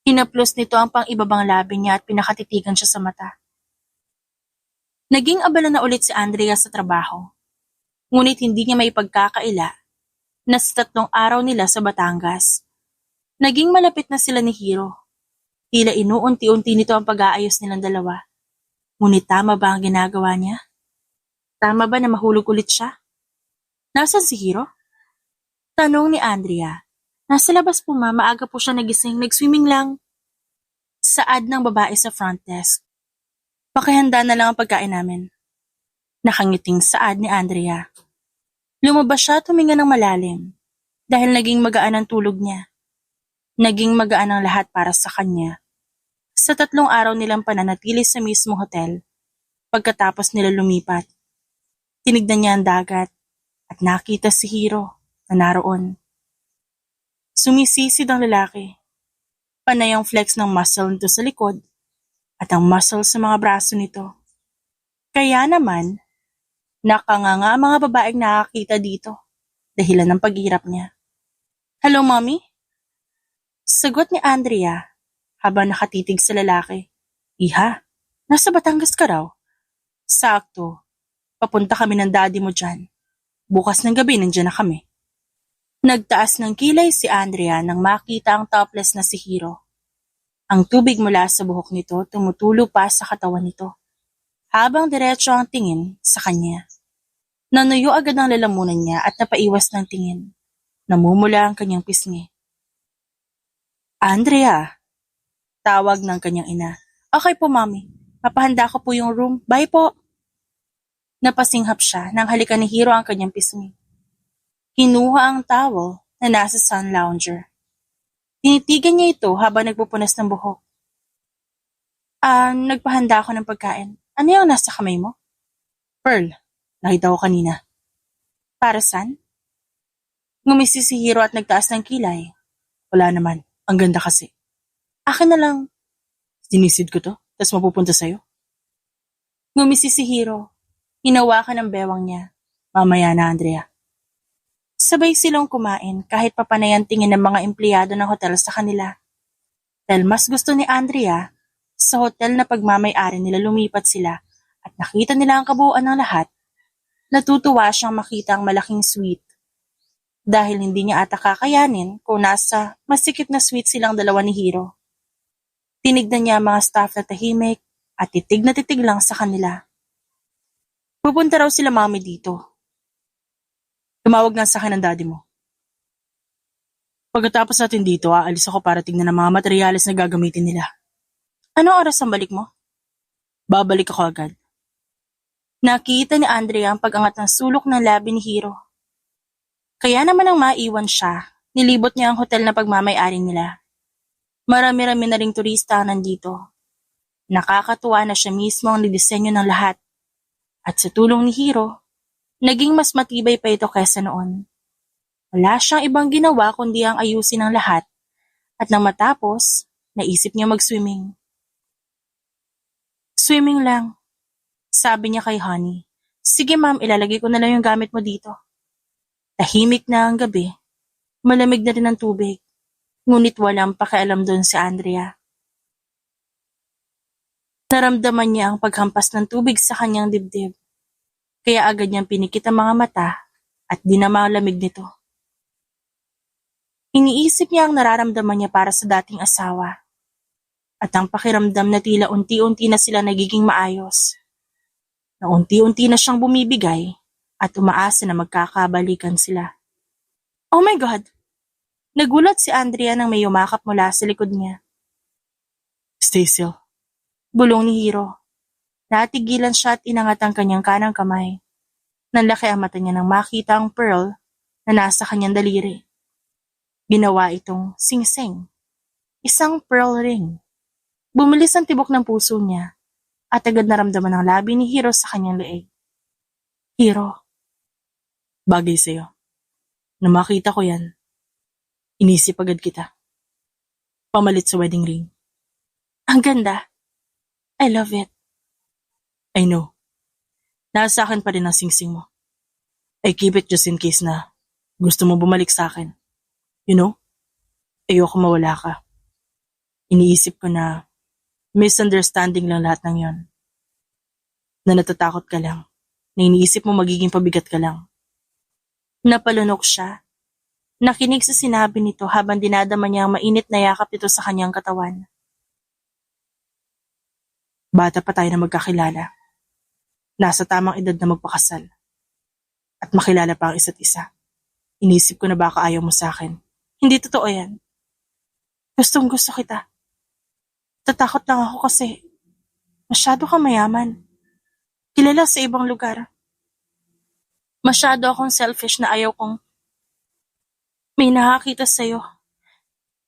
Hinaplos nito ang pang-ibabang labi niya at pinakatitigan siya sa mata. Naging abala na ulit si Andrea sa trabaho. Ngunit hindi niya maipagkakaila na sa 3 araw nila sa Batangas. Naging malapit na sila ni Hiro. Tila inuunti-unti nito ang pag-aayos nilang dalawa. Ngunit tama ba ang ginagawa niya? Tama ba na mahulog ulit siya? Nasaan si Hiro? Tanong ni Andrea. Nasa labas po ma, maaga po siya nagising, nag-swimming lang. Saad ng babae sa front desk. Pakihanda na lang ang pagkain namin. Nakangiting saad ni Andrea. Lumabas siya at huminga ng malalim dahil naging magaan ang tulog niya. Naging magaan ang lahat para sa kanya. Sa 3 araw nilang pananatili sa mismong hotel, pagkatapos nila lumipat, tinignan niya ang dagat at nakita si Hiro na naroon. Sumisisid ang lalaki. Panay ang flex ng muscle nito sa likod at ang muscle sa mga braso nito. Kaya naman, nakanganga ang mga babaeng nakakita dito dahilan ng paghirap niya. Hello, mommy? Sagot ni Andrea habang nakatitig sa lalaki. Iha, nasa Batangas ka raw? Sakto, papunta kami ng daddy mo dyan. Bukas ng gabi nandiyan na kami. Nagtaas ng kilay si Andrea nang makita ang topless na si Hiro. Ang tubig mula sa buhok nito tumutulo pa sa katawan nito, habang diretso ang tingin sa kanya. Nanuyo agad ang lalamunan niya at napaiwas ng tingin. Namumula ang kanyang pisngi. Andrea, tawag ng kanyang ina. Okay po, mami. Papahanda ko po yung room. Bye po. Napasinghap siya nang halikan ni Hiro ang kanyang pisngi. Kinuha ang towel na nasa sun lounger. Tinitigan niya ito habang nagpupunas ng buhok. Nagpahanda ako ng pagkain. Ano yung nasa kamay mo? Pearl, nakita ko kanina. Para saan? Ngumisi si Hiro at nagtaas ng kilay. Wala naman, ang ganda kasi. Akin na lang. Sinisid ko to, tas mapupunta sa'yo. Ngumisi si Hiro. Hinawakan ang bewang niya. Mamaya na, Andrea. Sabay silang kumain kahit papanayan tingin ng mga empleyado ng hotel sa kanila. Dahil mas gusto ni Andrea, sa hotel na pagmamay-ari nila lumipat sila at nakita nila ang kabuuan ng lahat, natutuwa siyang makita ang malaking suite. Dahil hindi niya ata kakayanin kung nasa masikip na suite silang dalawa ni Hiro. Tinignan niya ang mga staff na tahimik at titig na titig lang sa kanila. Pupunta raw sila mami dito. Tumawag nga sa akin ng daddy mo. Pagkatapos natin dito, aalis ako para tignan ang mga materyales na gagamitin nila. Anong oras ang balik mo? Babalik ako agad. Nakita ni Andrea ang pag-angat ng sulok ng labi ni Hiro. Kaya naman ang maiwan siya, nilibot niya ang hotel na pagmamay-ari nila. Marami-rami na ring turista ang nandito. Nakakatuwa na siya mismo ang nagdisenyo ng lahat. At sa tulong ni Hiro, naging mas matibay pa ito kaysa noon. Wala siyang ibang ginawa kundi ang ayusin ang lahat at nang matapos, naisip niya mag-swimming. Swimming lang, sabi niya kay Honey. Sige ma'am, ilalagay ko na lang yung gamit mo dito. Tahimik na ang gabi, malamig na rin ang tubig, ngunit walang pakialam doon si Andrea. Naramdaman niya ang paghampas ng tubig sa kanyang dibdib. Kaya agad niyang pinikit ang mga mata at di na malamig nito. Iniisip niya ang nararamdaman niya para sa dating asawa at ang pakiramdam na tila unti-unti na sila nagiging maayos. Na unti-unti na siyang bumibigay at umaasa na magkakabalikan sila. Oh my God! Nagulat si Andrea nang may yumakap mula sa likod niya. Stay still. Bulong ni Hiro. Natigilan siya at inangat ang kanyang kanang kamay. Nanlaki ang mata niya nang makita ang pearl na nasa kanyang daliri. Ginawa itong sing-sing. Isang pearl ring. Bumilis ang tibok ng puso niya at agad naramdaman ang labi ni Hiro sa kanyang leeg. Hiro. Bagay sa'yo. Nang makita ko yan, inisip agad kita. Pamalit sa wedding ring. Ang ganda. I love it. I know. Nasa akin pa rin ang singsing mo. I keep it just in case na gusto mo bumalik sa akin. You know, ayoko mawala ka. Iniisip ko na misunderstanding lang lahat ng yon. Na natatakot ka lang. Na iniisip mo magiging pabigat ka lang. Napalunok siya. Nakinig sa sinabi nito habang dinadama niya ang mainit na yakap nito sa kanyang katawan. Bata pa tayo na magkakilala. Nasa tamang edad na magpakasal. At makilala pa ang isa't isa. Inisip ko na baka ayaw mo sa akin. Hindi totoo yan. Gustong gusto kita. Tatakot lang ako kasi masyado kang mayaman. Kilala sa ibang lugar. Masyado akong selfish na ayaw kong may nakakita sa'yo.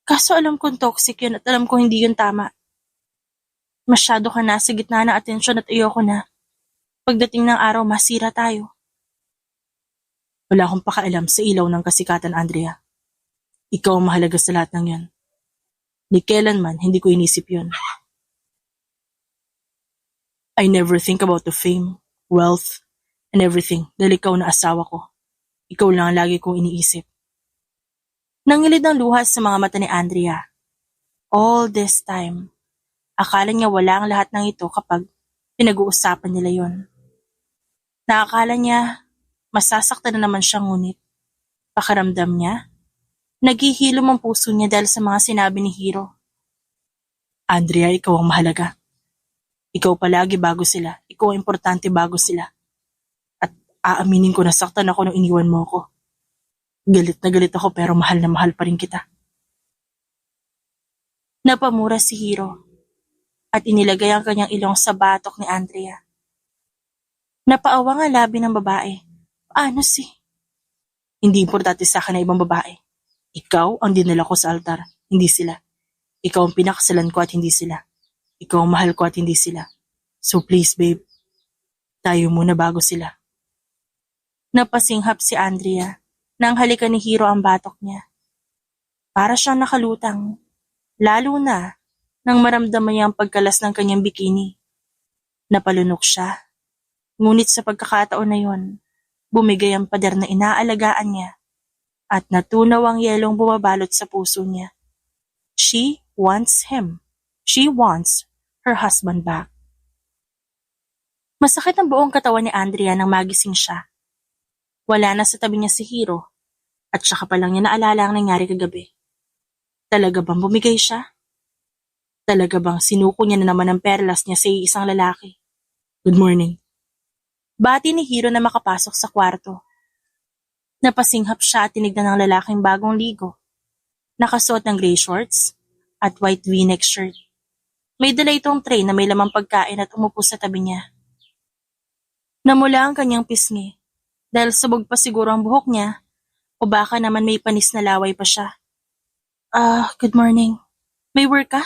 Kaso alam kong toxic yun at alam kong hindi yun tama. Masyado ka na sa gitna ng atensyon at ayoko na. Pagdating ng araw, masira tayo. Wala akong pakialam sa ilaw ng kasikatan, Andrea. Ikaw ang mahalaga sa lahat ng yan. Ni kailanman, hindi ko inisip yun. I never think about the fame, wealth, and everything dahil ikaw na asawa ko. Ikaw lang ang lagi kong iniisip. Nangilid ang luha sa mga mata ni Andrea. All this time, akala niya wala ang lahat ng ito kapag pinag-uusapan nila yon. Naakala niya masasaktan na naman siya ngunit pakiramdam niya, naghihilom ang puso niya dahil sa mga sinabi ni Hiro. Andrea, ikaw ang mahalaga. Ikaw palagi bago sila. Ikaw ang importante bago sila. At aaminin ko na saktan ako nung iniwan mo ako. Galit na galit ako pero mahal na mahal pa rin kita. Napamura si Hiro at inilagay ang kanyang ilong sa batok ni Andrea. Napaawa nga labi ng babae. Paano si? Hindi importante sa akin na ibang babae. Ikaw ang dinala ko sa altar, hindi sila. Ikaw ang pinakasalan ko at hindi sila. Ikaw ang mahal ko at hindi sila. So please babe, tayo muna bago sila. Napasinghap si Andrea nang halikan ni Hiro ang batok niya. Para siyang nakalutang, lalo na nang maramdaman niya ang pagkalas ng kanyang bikini. Napalunok siya, ngunit sa pagkakataon na yon, bumigay ang pader na inaalagaan niya at natunaw ang yelong bumabalot sa puso niya. She wants him. She wants her husband back. Masakit ang buong katawan ni Andrea nang magising siya. Wala na sa tabi niya si Hiro at saka pa lang niya naalala ang nangyari kagabi. Talaga bang bumigay siya? Talaga bang sinuko niya na naman ang perlas niya sa isang lalaki? Good morning. Bati ni Hiro na makapasok sa kwarto. Napasinghap siya at tinignan ng lalaking bagong ligo. Nakasuot ng gray shorts at white v-neck shirt. May dala itong tray na may lamang pagkain at umupo sa tabi niya. Namula ang kanyang pisngi dahil sabog pa siguro ang buhok niya o baka naman may panis na laway pa siya. Good morning. May work ka?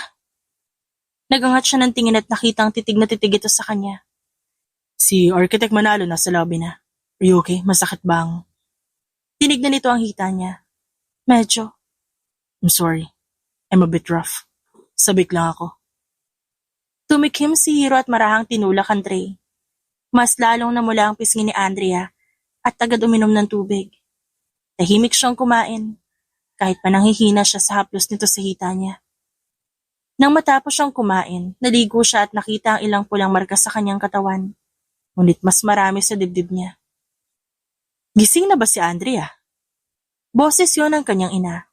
Nagangat siya ng tingin at nakitang titig na titig ito sa kanya. Si Architect Manalo nasa lobby na. Are you okay? Masakit bang? Tinignan nito ang hita niya. Medyo. I'm sorry. I'm a bit rough. Sabik lang ako. Tumikim si Hiro at marahang tinulak ang tray. Mas lalong namula ang pisngi ni Andrea at agad uminom ng tubig. Tahimik siyang kumain, kahit pa nanghihina siya sa haplos nito sa hita niya. Nang matapos siyang kumain, naligo siya at nakita ang ilang pulang marka sa kanyang katawan. Ngunit mas marami sa dibdib niya. Gising na ba si Andrea? Boses yon ng kanyang ina.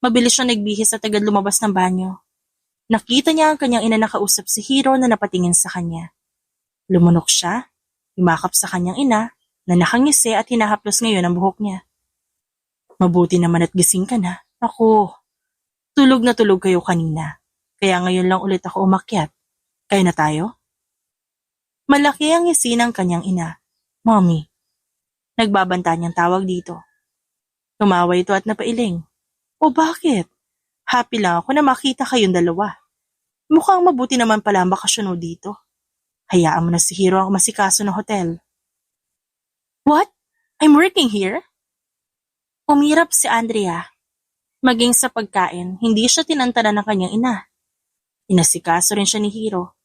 Mabilis siyang nagbihis at agad lumabas ng banyo. Nakita niya ang kanyang ina nakausap si Hiro na napatingin sa kanya. Lumunok siya, himakap sa kanyang ina na nakangisi at hinahaplos ngayon ang buhok niya. Mabuti naman at gising ka na. Ako, tulog na tulog kayo kanina. Kaya ngayon lang ulit ako umakyat. Kaya na tayo? Malaki ang ngisi ng kanyang ina. Mommy. Nagbabanta niyang tawag dito. Tumawa ito at napailing. O bakit? Happy lang ako na makita kayong dalawa. Mukhang mabuti naman pala ang bakasyon mo dito. Hayaan mo na si Hiro ang masikaso ng hotel. What? I'm working here? Umirap si Andrea. Maging sa pagkain, hindi siya tinantanan ng kanyang ina. Inasikaso rin siya ni Hiro.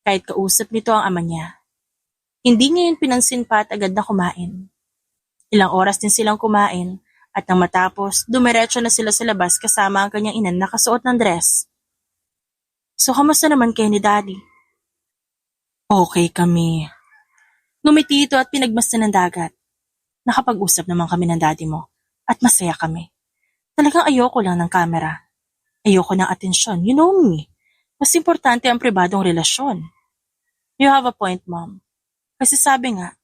Kahit kausap nito ang ama niya. Hindi niya yun pinansin pa at agad na kumain. Ilang oras din silang kumain at nang matapos, dumiretso na sila sa labas kasama ang kanyang ina na nakasuot ng dress. So, kamusta naman kayo ni Daddy? Okay kami. Ngumiti ito at pinagmasdan ng dagat. Nakapag-usap naman kami ng daddy mo at masaya kami. Talagang ayoko lang ng camera. Ayoko ng atensyon, you know me. Mas importante ang pribadong relasyon. You have a point, Mom. Kasi sabi nga,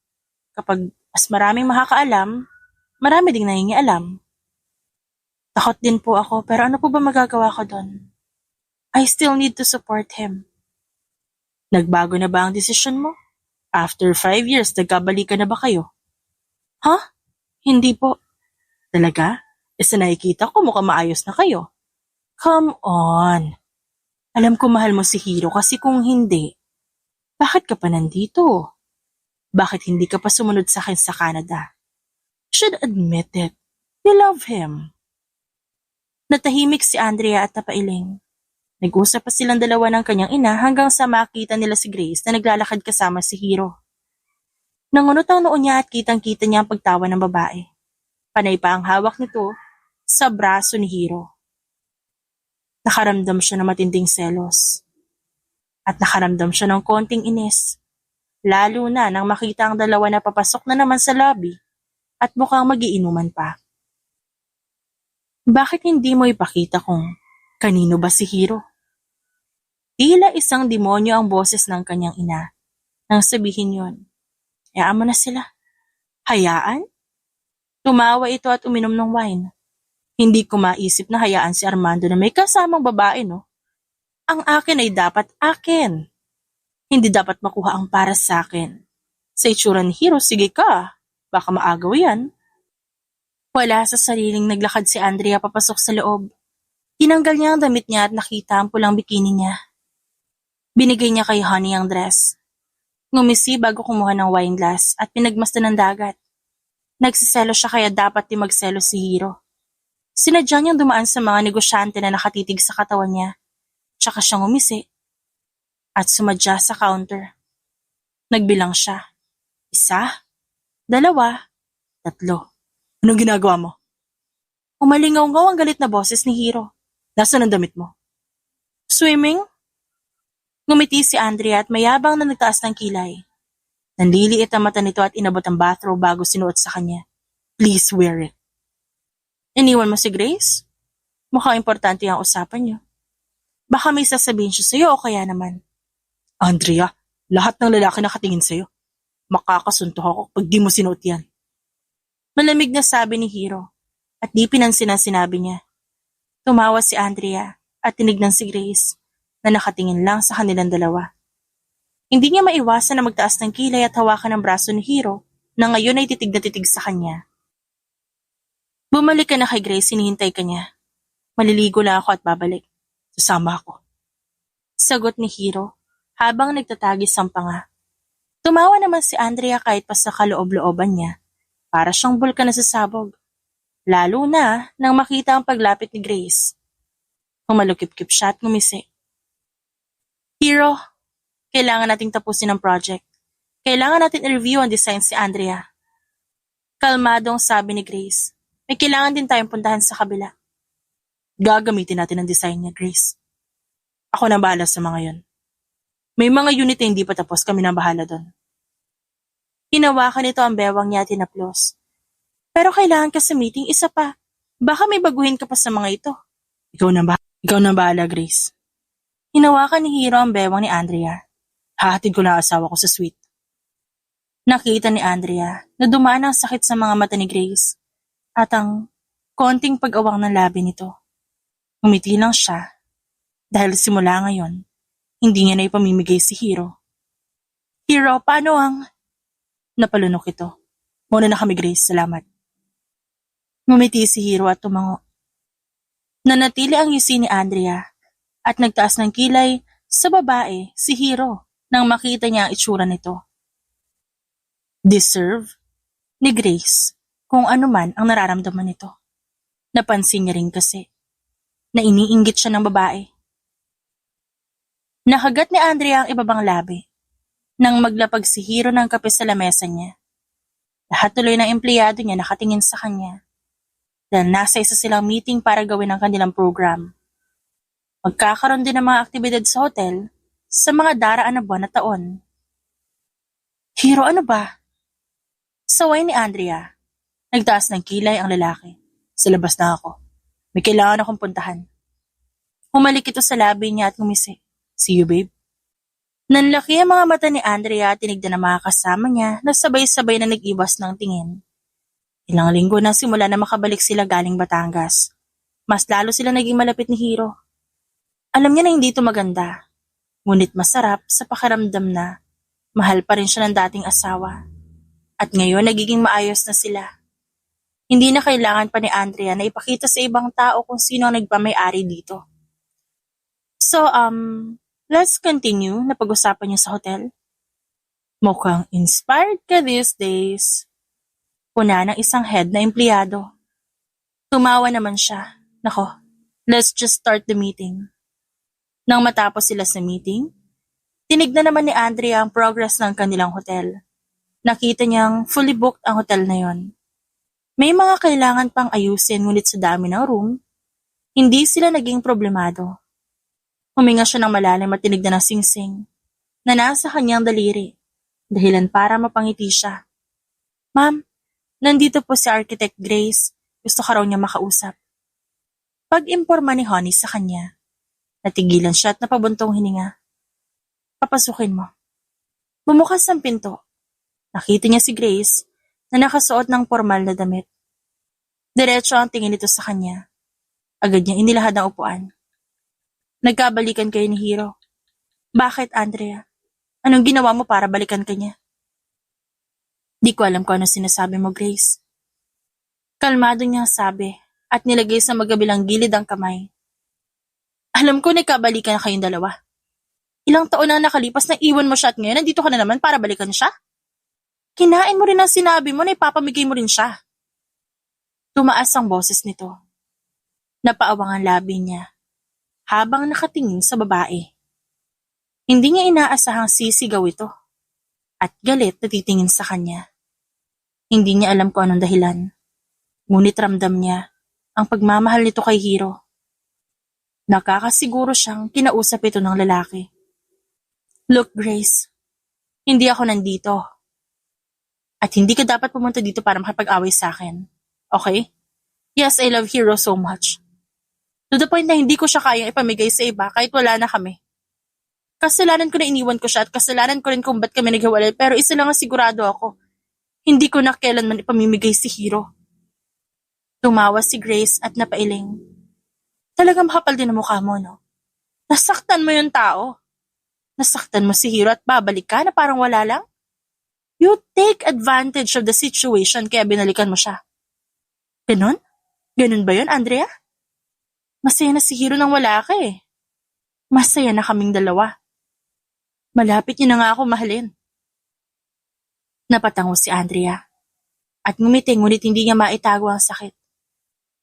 kapag mas maraming makakaalam, marami ding nangingialam. Takot din po ako pero ano po ba magagawa ko doon? I still need to support him. Nagbago na ba ang desisyon mo? After 5 years, nagkabalikan na ba kayo? Ha? Hindi po. Talaga? Sa nakikita ko mukhang maayos na kayo. Come on. Alam ko mahal mo si Hiro kasi kung hindi, bakit ka pa nandito? Bakit hindi ka pa sumunod sa akin sa Canada? Should admit it. You love him. Natahimik si Andrea at napailing. Nag-usap pa silang dalawa ng kanyang ina hanggang sa makita nila si Grace na naglalakad kasama si Hiro. Nangunot ang noo niya at kitang-kita niya ang pagtawa ng babae. Panay pa ang hawak nito sa braso ni Hiro. Nakaramdam siya ng matinding selos. At nakaramdam siya ng konting inis. Lalo na nang makita ang dalawa na papasok na naman sa lobby at mukhang magiinuman pa. Bakit hindi mo ipakita kung kanino ba si Hiro? Tila isang demonyo ang boses ng kanyang ina nang sabihin yon. Hayaan mo na sila. Hayaan? Tumawa ito at uminom ng wine. Hindi ko maisip na hayaan si Armando na may kasamang babae, no? Ang akin ay dapat akin. Hindi dapat makuha ang para sa akin. Sa itsura ni Hiro, sige ka. Baka maagaw yan. Wala sa sariling naglakad si Andrea papasok sa loob. Tinanggal niya ang damit niya at nakita ang pulang bikini niya. Binigay niya kay Honey ang dress. Ngumisi bago kumuha ng wine glass at pinagmasdan ng dagat. Nagsiselo siya kaya dapat di magselo si Hiro. Sinadya niyang dumaan sa mga negosyante na nakatitig sa katawan niya. Tsaka siyang ngumisi. At sumadya sa counter. Nagbilang siya. 1, 2, 3. Anong ginagawa mo? Umalingaw-ngaw ang galit na boses ni Hiro. Nasaan ang damit mo? Swimming? Ngumiti si Andrea at mayabang na nagtaas ng kilay. Nanliliit ang mata nito at inabot ang bathrobe bago sinuot sa kanya. Please wear it. Iniwan mo si Grace? Mukhang importante ang usapan niyo. Baka may sasabihin siya sa'yo o kaya naman. Andrea, lahat ng lalaki nakatingin sa'yo. Makakasuntok ako pag di mo sinuot yan. Malamig na sabi ni Hiro at di pinansin ang sinabi niya. Tumawa si Andrea at tinignan si Grace na nakatingin lang sa kanilang dalawa. Hindi niya maiwasan na magtaas ng kilay at hawakan ang braso ni Hiro na ngayon ay titig na titig sa kanya. Bumalik ka na kay Grace, hinihintay ka niya. Maliligo lang ako at babalik. Sasama ako. Sagot ni Hiro habang nagtatagis ang panga. Tumawa naman si Andrea kahit pa sa kaloob-looban niya. Para siyang bulkan na sasabog. Lalo na nang makita ang paglapit ni Grace. Umalukip-kip siya at ngumisi. Hiro, kailangan nating tapusin ang project. Kailangan natin i-review ang design si Andrea. Kalmadong sabi ni Grace. May kailangan din tayong puntahan sa kabila. Gagamitin natin ang design niya, Grace. Ako na bahala sa mga yon. May mga unit na hindi pa tapos, kami na bahala doon. Hinawakan nito ang bewang niya at hinaplos. Pero kailangan ka sa meeting, isa pa. Baka may baguhin ka pa sa mga ito. Ikaw na bahala, Grace. Hinawakan ni Hiro ang bewang ni Andrea. Hahatid ko na asawa ko sa suite. Nakita ni Andrea na dumaan ang sakit sa mga mata ni Grace at ang konting pag-awang ng labi nito. Umiti lang siya dahil simula ngayon, hindi niya na ipamimigay si Hiro. Hiro, paano ang... Napalunok ito. Muna na kami, Grace. Salamat. Ngumiti si Hiro at tumango. Nanatili ang ngisi ni Andrea at nagtaas ng kilay sa babae, si Hiro, nang makita niya ang itsura nito. Deserve ni Grace kung ano man ang nararamdaman nito. Napansin niya rin kasi na iniinggit siya ng babae. Nakagat ni Andrea ang ibabang labi. Nang maglapag si Hiro ng kape sa lamesa niya, lahat tuloy ng empleyado niya nakatingin sa kanya dahil nasa isa silang meeting para gawin ang kanilang program. Magkakaroon din ng mga aktibidad sa hotel sa mga daraan na buwan at taon. Hiro, ano ba? Saway ni Andrea. Nagtaas ng kilay ang lalaki. Sa labas na ako. May kailangan akong puntahan. Humalik ito sa labi niya at ngumisi. See you, babe. Nanlaki ang mga mata ni Andrea at tinignan ng mga kasama niya na sabay-sabay na nag-iwas ng tingin. Ilang linggo na simula na makabalik sila galing Batangas. Mas lalo sila naging malapit ni Hiro. Alam niya na hindi ito maganda. Ngunit masarap sa pakiramdam na mahal pa rin siya ng dating asawa. At ngayon nagiging maayos na sila. Hindi na kailangan pa ni Andrea na ipakita sa ibang tao kung sino ang nagpamay-ari dito. So, let's continue na pag-usapan niyo sa hotel. Mukhang inspired ka these days. Puna ng isang head na empleyado. Tumawa naman siya. Nako, let's just start the meeting. Nang matapos sila sa meeting, tinignan naman ni Andrea ang progress ng kanilang hotel. Nakita niyang fully booked ang hotel na yon. May mga kailangan pang ayusin ngunit sa dami ng room, hindi sila naging problemado. Huminga siya ng malalim at tinignan ng singsing na nasa kanyang daliri, dahilan para mapangiti siya. Ma'am, nandito po si Architect Grace, gusto ka raw niya makausap. Pag-imporma ni Honey sa kanya, natigilan siya at napabuntong hininga. Papasukin mo. Bumukas ang pinto. Nakita niya si Grace na nakasuot ng formal na damit. Diretso ang tingin nito sa kanya. Agad niya inilahad ang upuan. Nagkabalikan kayo ni Hiro. Bakit, Andrea? Anong ginawa mo para balikan ka niya? Di ko alam kung ano sinasabi mo, Grace. Kalmado niyang sabi at nilagay sa magkabilang gilid ang kamay. Alam ko nagkabalikan na kayong dalawa. Ilang taon na nakalipas na iwan mo siya at ngayon nandito ka na naman para balikan siya? Kinain mo rin ang sinabi mo na ipapamigay mo rin siya. Tumaas ang boses nito. Napaawang ang labi niya habang nakatingin sa babae. Hindi niya inaasahang sisigaw ito at galit na titingin sa kanya. Hindi niya alam kung anong dahilan. Ngunit ramdam niya ang pagmamahal nito kay Hiro. Nakakasiguro siyang kinausap ito ng lalaki. Look, Grace, hindi ako nandito. At hindi ka dapat pumunta dito para makipag-away sa akin. Okay? Yes, I love Hiro so much. To the point na hindi ko siya kayang ipamigay sa iba kahit wala na kami. Kasalanan ko na iniwan ko siya at kasalanan ko rin kung ba't kami naghiwalay pero isa lang ang sigurado ako. Hindi ko na kailanman ipamimigay si Hiro. Tumawa si Grace at napailing. Talagang makapal din ang mukha mo, no? Nasaktan mo yung tao. Nasaktan mo si Hiro at babalik ka na parang wala lang? You take advantage of the situation kaya binalikan mo siya. Ganon? Ganon ba yun, Andrea? Masaya na si Hiro nang wala ka eh. Masaya na kaming dalawa. Malapit niyo na nga ako mahalin. Napatango si Andrea. At ngumiti ngunit hindi niya maitago ang sakit.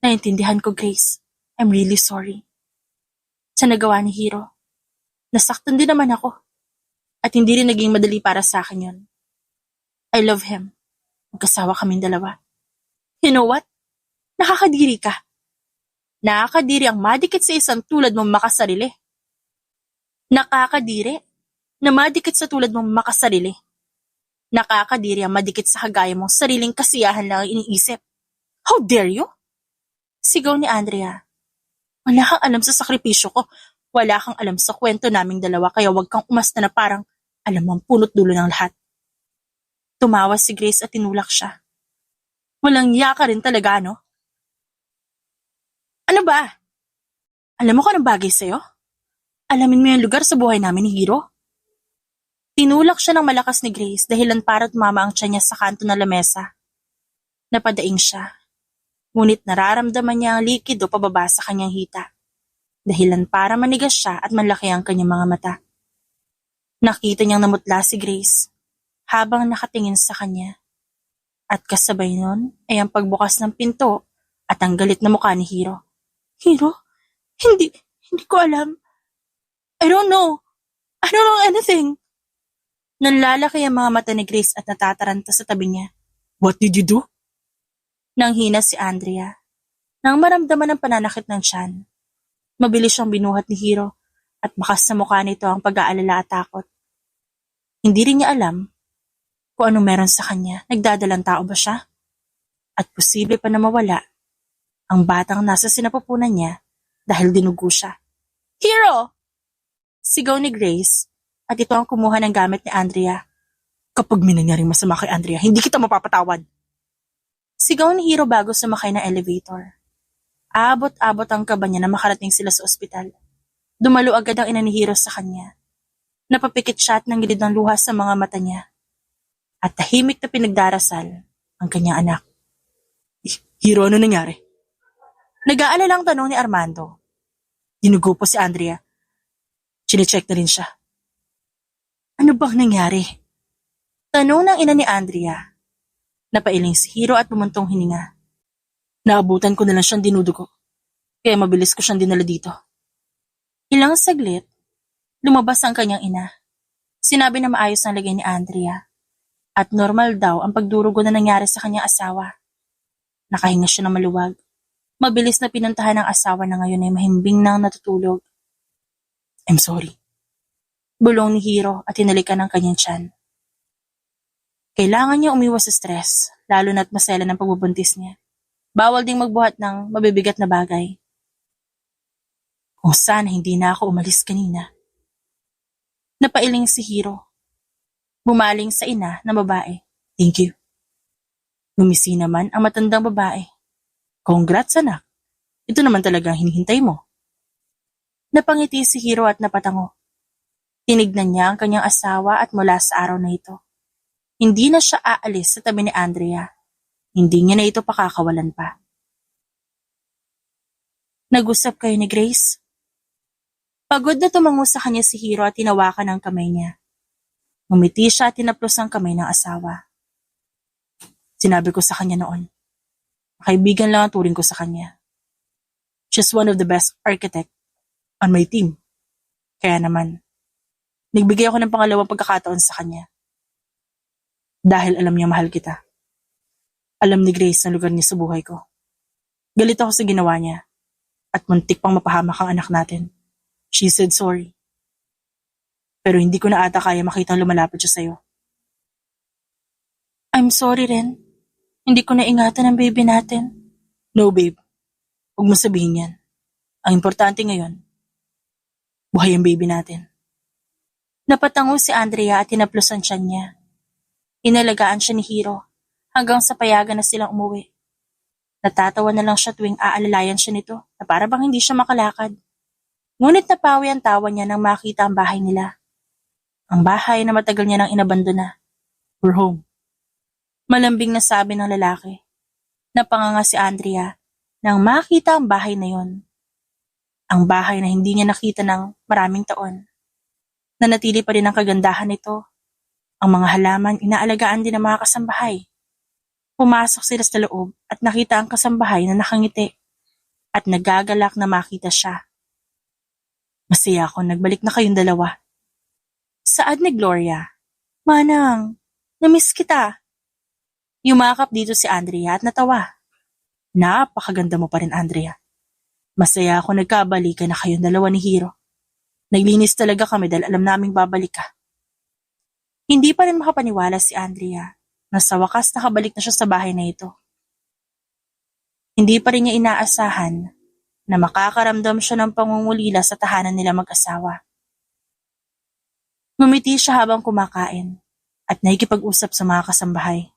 Naintindihan ko, Grace. I'm really sorry. Sa nagawa ni Hiro. Nasaktan din naman ako. At hindi rin naging madali para sa akin yun. I love him. Magkasawa kaming dalawa. You know what? Nakakadiri ka. Nakakadiri ang madikit sa isang tulad mong makasarili. Nakakadiri na madikit sa tulad mong makasarili. Nakakadiri ang madikit sa kagaya mong sariling kasiyahan lang ang iniisip. How dare you? Sigaw ni Andrea. Wala kang alam sa sakripisyo ko. Wala kang alam sa kwento naming dalawa kaya wag kang umasta na parang alam mo ang punot dulo ng lahat. Tumawa si Grace at tinulak siya. Walang iya ka rin talaga, no? Ano ba? Alam mo kung anong bagay sa'yo? Alamin mo yung lugar sa buhay namin ni Hiro? Tinulak siya ng malakas ni Grace dahilan para tumama ang tiyan niya sa kanto ng lamesa. Napadaing siya. Ngunit nararamdaman niya ang likido pababa sa kanyang hita. Dahilan para manigas siya at malaki ang kanyang mga mata. Nakita niyang namutla si Grace habang nakatingin sa kanya. At kasabay nun ay ang pagbukas ng pinto at ang galit na mukha ni Hiro. Hiro? Hindi ko alam. I don't know anything. Nanlalaki ang mga mata ni Grace at natataranta sa tabi niya. What did you do? Nanghina si Andrea. Nang maramdaman ang pananakit ng tiyan, mabilis siyang binuhat ni Hiro at bakas sa mukha nito ang pag-aalala at takot. Hindi rin niya alam kung ano meron sa kanya. Nagdadalang tao ba siya? At posible pa na mawala ang batang nasa sinapupunan niya dahil dinugo siya. Hiro! Sigaw ni Grace at ito ang kumuha ng gamit ni Andrea. Kapag may nangyaring masama kay Andrea, hindi kita mapapatawad. Sigaw ni Hiro bago sumakay ng elevator. Abot-abot ang kaba niya na makarating sila sa ospital. Dumalo agad ang ina ni Hiro sa kanya. Napapikit siya at nanggilid ng luha sa mga mata niya. At tahimik na pinagdarasal ang kanyang anak. Hiro, ano nangyari? Nag-aalalang tanong ni Armando. Dinugo po si Andrea. Chinecheck na rin siya. Ano bang nangyari? Tanong ng ina ni Andrea. Napailing si Hiro at bumuntong hininga. Naabutan ko na lang siyang dinudugo. Kaya mabilis ko siyang dinala dito. Ilang saglit, lumabas ang kanyang ina. Sinabi na maayos ang lagay ni Andrea. At normal daw ang pagdurugo na nangyari sa kanyang asawa. Nakahinga siya ng maluwag. Mabilis na pinuntahan ng asawa na ngayon ay mahimbing nang natutulog. I'm sorry. Bulong ni Hiro at hinalikan ng kanyang tiyan. Kailangan niya umiwas sa stress, lalo na't masela ng pagbubuntis niya. Bawal ding magbuhat ng mabibigat na bagay. Kung sana hindi na ako umalis kanina. Napailing si Hiro. Bumaling sa ina na babae. Thank you. Ngumisi naman ang matandang babae. Congrats, anak. Ito naman talaga ang hinihintay mo. Napangiti si Hiro at napatango. Tinignan niya ang kanyang asawa at mula sa araw na ito. Hindi na siya aalis sa tabi ni Andrea. Hindi niya na ito pakakawalan pa. Nag-usap kayo ni Grace? Pagod na tumango sa kanya si Hiro at tinawakan ang kamay niya. Ngumiti siya at tinaplos ang kamay ng asawa. Sinabi ko sa kanya noon. Kaibigan lang ang turing ko sa kanya. She's one of the best architect on my team. Kaya naman, nagbigay ako ng pangalawang pagkakataon sa kanya. Dahil alam niya mahal kita. Alam ni Grace ang lugar niya sa buhay ko. Galit ako sa ginawa niya at muntik pang mapahamak ang anak natin. She said sorry. Pero hindi ko na ata kaya makitang lumalapit siya sa'yo. I'm sorry rin. Hindi ko naingatan ang baby natin. No, babe. Huwag mo sabihin yan. Ang importante ngayon, buhay ang baby natin. Napatango si Andrea at tinaplosan siya niya. Inalagaan siya ni Hiro hanggang sa payagan na silang umuwi. Natatawa na lang siya tuwing aalalayan siya nito na para bang hindi siya makalakad. Ngunit napawi ang tawa niya nang makita ang bahay nila. Ang bahay na matagal niya nang inabandona. We're home. Malambing na sabi ng lalaki. Napanganga si Andrea nang makita ang bahay na yon. Ang bahay na hindi niya nakita ng maraming taon. Nanatili pa rin ang kagandahan nito. Ang mga halaman inaalagaan din ng mga kasambahay. Pumasok sila sa loob at nakita ang kasambahay na nakangiti at nagagalak na makita siya. Masaya ako, nagbalik na kayong dalawa. Saad ni Gloria. Manang, namiss kita. Yumakap dito si Andrea at natawa. Napakaganda mo pa rin, Andrea. Masaya ako nagkabalikan na kayong dalawa ni Hiro. Naglinis talaga kami dahil alam naming babalik ka. Hindi pa rin makapaniwala si Andrea na sa wakas nakabalik na siya sa bahay na ito. Hindi pa rin niya inaasahan na makakaramdam siya ng pangungulila sa tahanan nila mag-asawa. Ngumiti siya habang kumakain at nakikipag-usap sa mga kasambahay.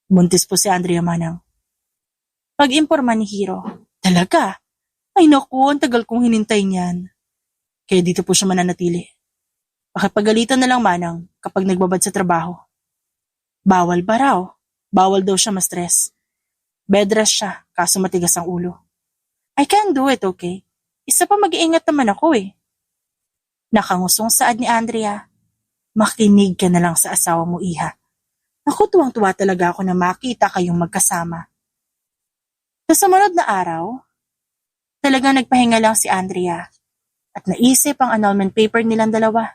Buntis po si Andrea, manang. Pag-imporma ni Hiro. Talaga? Ay naku, ang tagal kong hinintay niyan. Kaya dito po siya mananatili. Pakipagalitan na lang, manang, kapag nagbabad sa trabaho. Bawal ba raw? Bawal daw siya ma-stress. Bed rest siya, kaso matigas ang ulo. I can do it, okay? Isa pa mag-iingat naman ako eh. Nakangusong saad ni Andrea. Makinig ka na lang sa asawa mo, iha. Naku, tuwang-tuwa talaga ako na makita kayong magkasama. Sa sumunod na araw, talagang nagpahinga lang si Andrea at naisip ang annulment paper nilang dalawa.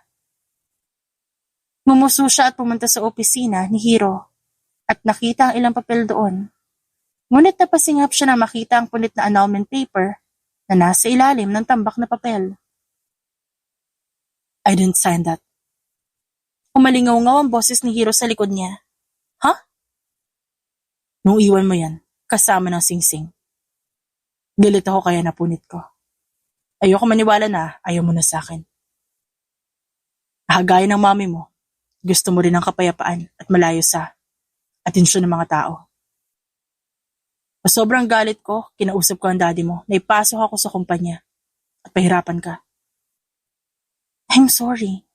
Ngumuso siya at pumunta sa opisina ni Hiro at nakita ang ilang papel doon. Ngunit napasingap siya na makita ang punit na annulment paper na nasa ilalim ng tambak na papel. I didn't sign that. Umalingaw-ngaw ang boses ni Hiro sa likod niya. Ha? Nung iwan mo yan, kasama ng singsing. Galit ako kaya napunit ko. Ayoko maniwala na ayaw mo na sa akin. Gaya ng mami mo, gusto mo rin ng kapayapaan at malayo sa atensyon ng mga tao. Sa sobrang galit ko, kinausap ko ang daddy mo na ipasok ako sa kumpanya at pahirapan ka. I'm sorry.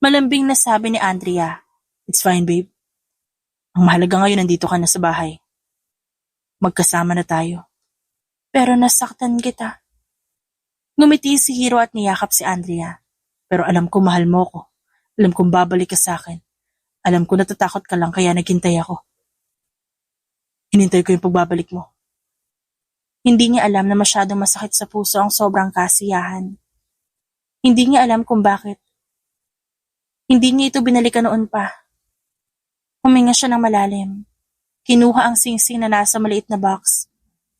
Malambing na sabi ni Andrea. It's fine, babe. Ang mahalaga ngayon nandito ka na sa bahay. Magkasama na tayo. Pero nasaktan kita. Ngumiti si Hiro at niyakap si Andrea. Pero alam ko mahal mo ko. Alam kong babalik ka sa akin. Alam ko natatakot ka lang kaya naghintay ako. Hinintay ko yung pagbabalik mo. Hindi niya alam na masyadong masakit sa puso ang sobrang kasiyahan. Hindi niya alam kung bakit. Hindi niya ito binalikan noon pa. Huminga siya ng malalim. Kinuha ang singsing na nasa maliit na box.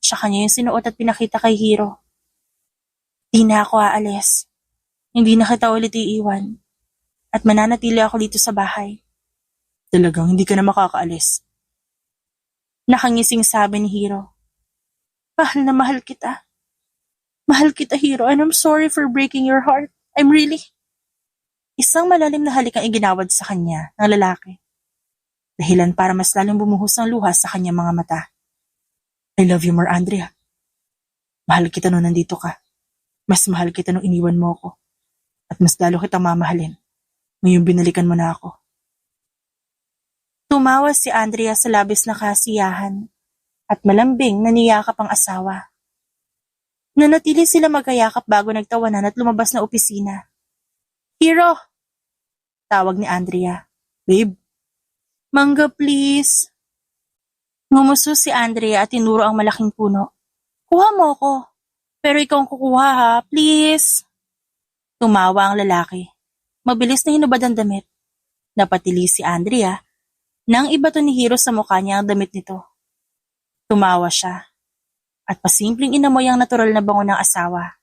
Siya kanya yung sinuot at pinakita kay Hiro. Di na ako aalis. Hindi na kita ulit iiwan. At mananatili ako dito sa bahay. Talagang hindi ka na makakaalis. Nakangising sabi ni Hiro. Mahal na mahal kita. Mahal kita, Hiro, and I'm sorry for breaking your heart. I'm really... Isang malalim na halik ang iginawad sa kanya ng lalaki. Dahilan para mas lalong bumuhos ang luha sa kanyang mga mata. I love you more, Andrea. Mahal kita nung nandito ka. Mas mahal kita nung iniwan mo ako. At mas lalo kitang mamahalin. Ngayon binalikan mo na ako. Tumawa si Andrea sa labis na kasiyahan at malambing na niyakap ang asawa. Nanatili sila magkayakap bago nagtawanan at lumabas na opisina. Hiro! Tawag ni Andrea. Babe? Mangga, please. Ngumuso si Andrea at tinuro ang malaking puno. Kuha mo ako. Pero ikaw ang kukuha ha, please. Tumawa ang lalaki. Mabilis na hinubad ang damit. Napatili si Andrea nang ibato ni Hiro sa mukha niya ang damit nito. Tumawa siya at pasimpleng inamoy ang natural na bango ng asawa.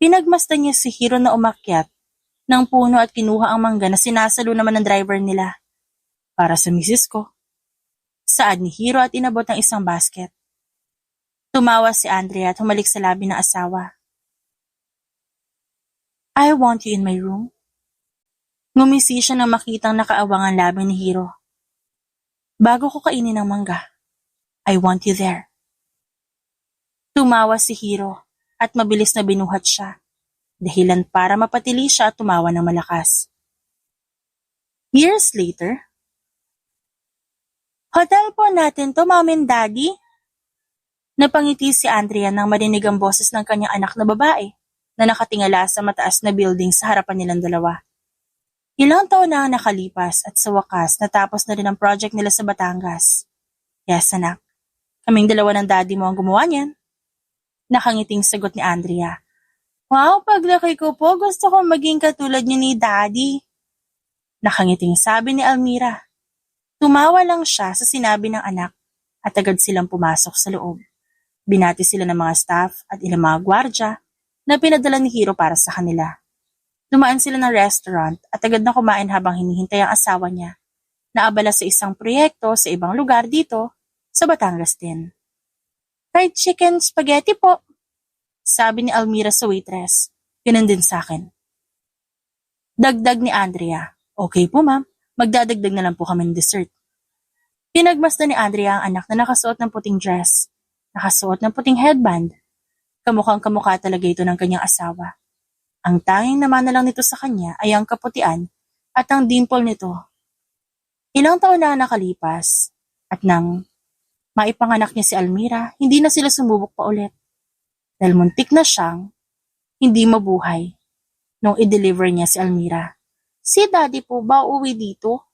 Pinagmasdan niya si Hiro na umakyat ng puno at kinuha ang mangga na sinasalo naman ng driver nila. Para sa misis ko. Saad ni Hiro at inabot ng isang basket. Tumawa si Andrea at humalik sa labi ng asawa. I want you in my room. Ngumisi siya nang makitang nakaawang ang labi ni Hiro. Bago ko kainin ang mangga, I want you there. Tumawa si Hiro at mabilis na binuhat siya, dahilan para mapatili siya at tumawa ng malakas. Years later, hotel po natin to, Mom and Daddy. Napangiti si Andrea nang marinig ang boses ng kanyang anak na babae na nakatingala sa mataas na building sa harapan nilang dalawa. Ilang taon na ang nakalipas at sa wakas natapos na rin ang project nila sa Batangas. Yes, anak. Kaming dalawa ng daddy mo ang gumawa niyan. Nakangiting sagot ni Andrea. Wow, paglaki ko po, gusto ko maging katulad niyo ni daddy. Nakangiting sabi ni Almira. Tumawa lang siya sa sinabi ng anak at agad silang pumasok sa loob. Binati sila ng mga staff at ilang mga gwardya na pinadala ni Hiro para sa kanila. Dumaan sila ng restaurant at agad na kumain habang hinihintay ang asawa niya na abala sa isang proyekto sa ibang lugar dito sa Batangas din. Fried chicken spaghetti po, sabi ni Almira sa waitress. Ganun din sa akin. Dagdag ni Andrea. Okay po ma'am, magdadagdag na lang po kami ng dessert. Pinagmasdan ni Andrea ang anak na nakasuot ng puting dress, nakasuot ng puting headband. Kamukhang kamukha talaga ito ng kanyang asawa. Ang tanging naman na lang nito sa kanya ay ang kaputian at ang dimple nito. Ilang taon na nakalipas at nang maipanganak niya si Almira, hindi na sila sumubok pa ulit. Dahil muntik na siyang hindi mabuhay nung i-deliver niya si Almira. Si daddy po ba uuwi dito?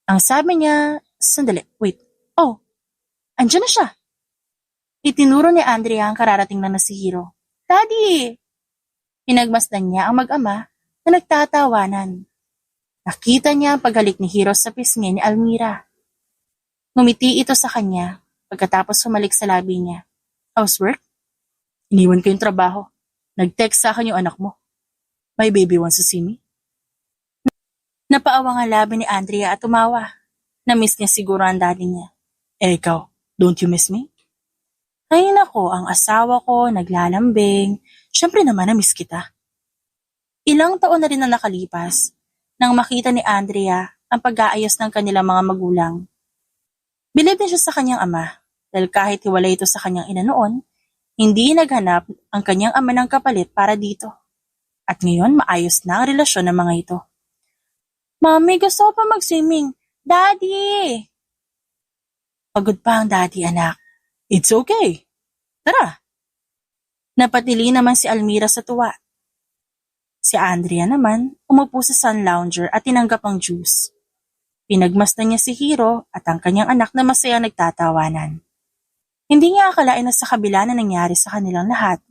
Ang sabi niya, sandali, wait. Oh, andyan na siya. Itinuro ni Andrea ang kararating lang na si Hiro. Daddy! Pinagmasdan niya ang mag-ama na nagtatawanan. Nakita niya ang paghalik ni Hiro sa pisngi ni Almira. Ngumiti ito sa kanya pagkatapos humalik sa labi niya. Housework? Iniwan ko yung trabaho. Nag-text sa akin yung anak mo. My baby wants to see me. Napaawang ang labi ni Andrea at tumawa. Na-miss niya siguro ang daddy niya. Ikaw, don't you miss me? Ay nako, ang asawa ko, naglalambing. Siyempre naman na-miss kita. Ilang taon na rin na nakalipas nang makita ni Andrea ang pag-aayos ng kanilang mga magulang. Bilib din siya sa kanyang ama dahil kahit hiwalay ito sa kanyang ina noon, hindi naghanap ang kanyang ama ng kapalit para dito. At ngayon maayos na ang relasyon ng mga ito. Mami, gusto ko pa mag-swimming. Daddy! Pagod pa ang daddy, anak. It's okay. Tara. Napatili naman si Almira sa tuwa. Si Andrea naman, umupo sa sun lounger at tinanggap ang juice. Pinagmasdan niya si Hiro at ang kanyang anak na masaya nagtatawanan. Hindi niya akalain na sa kabila na nangyari sa kanilang lahat,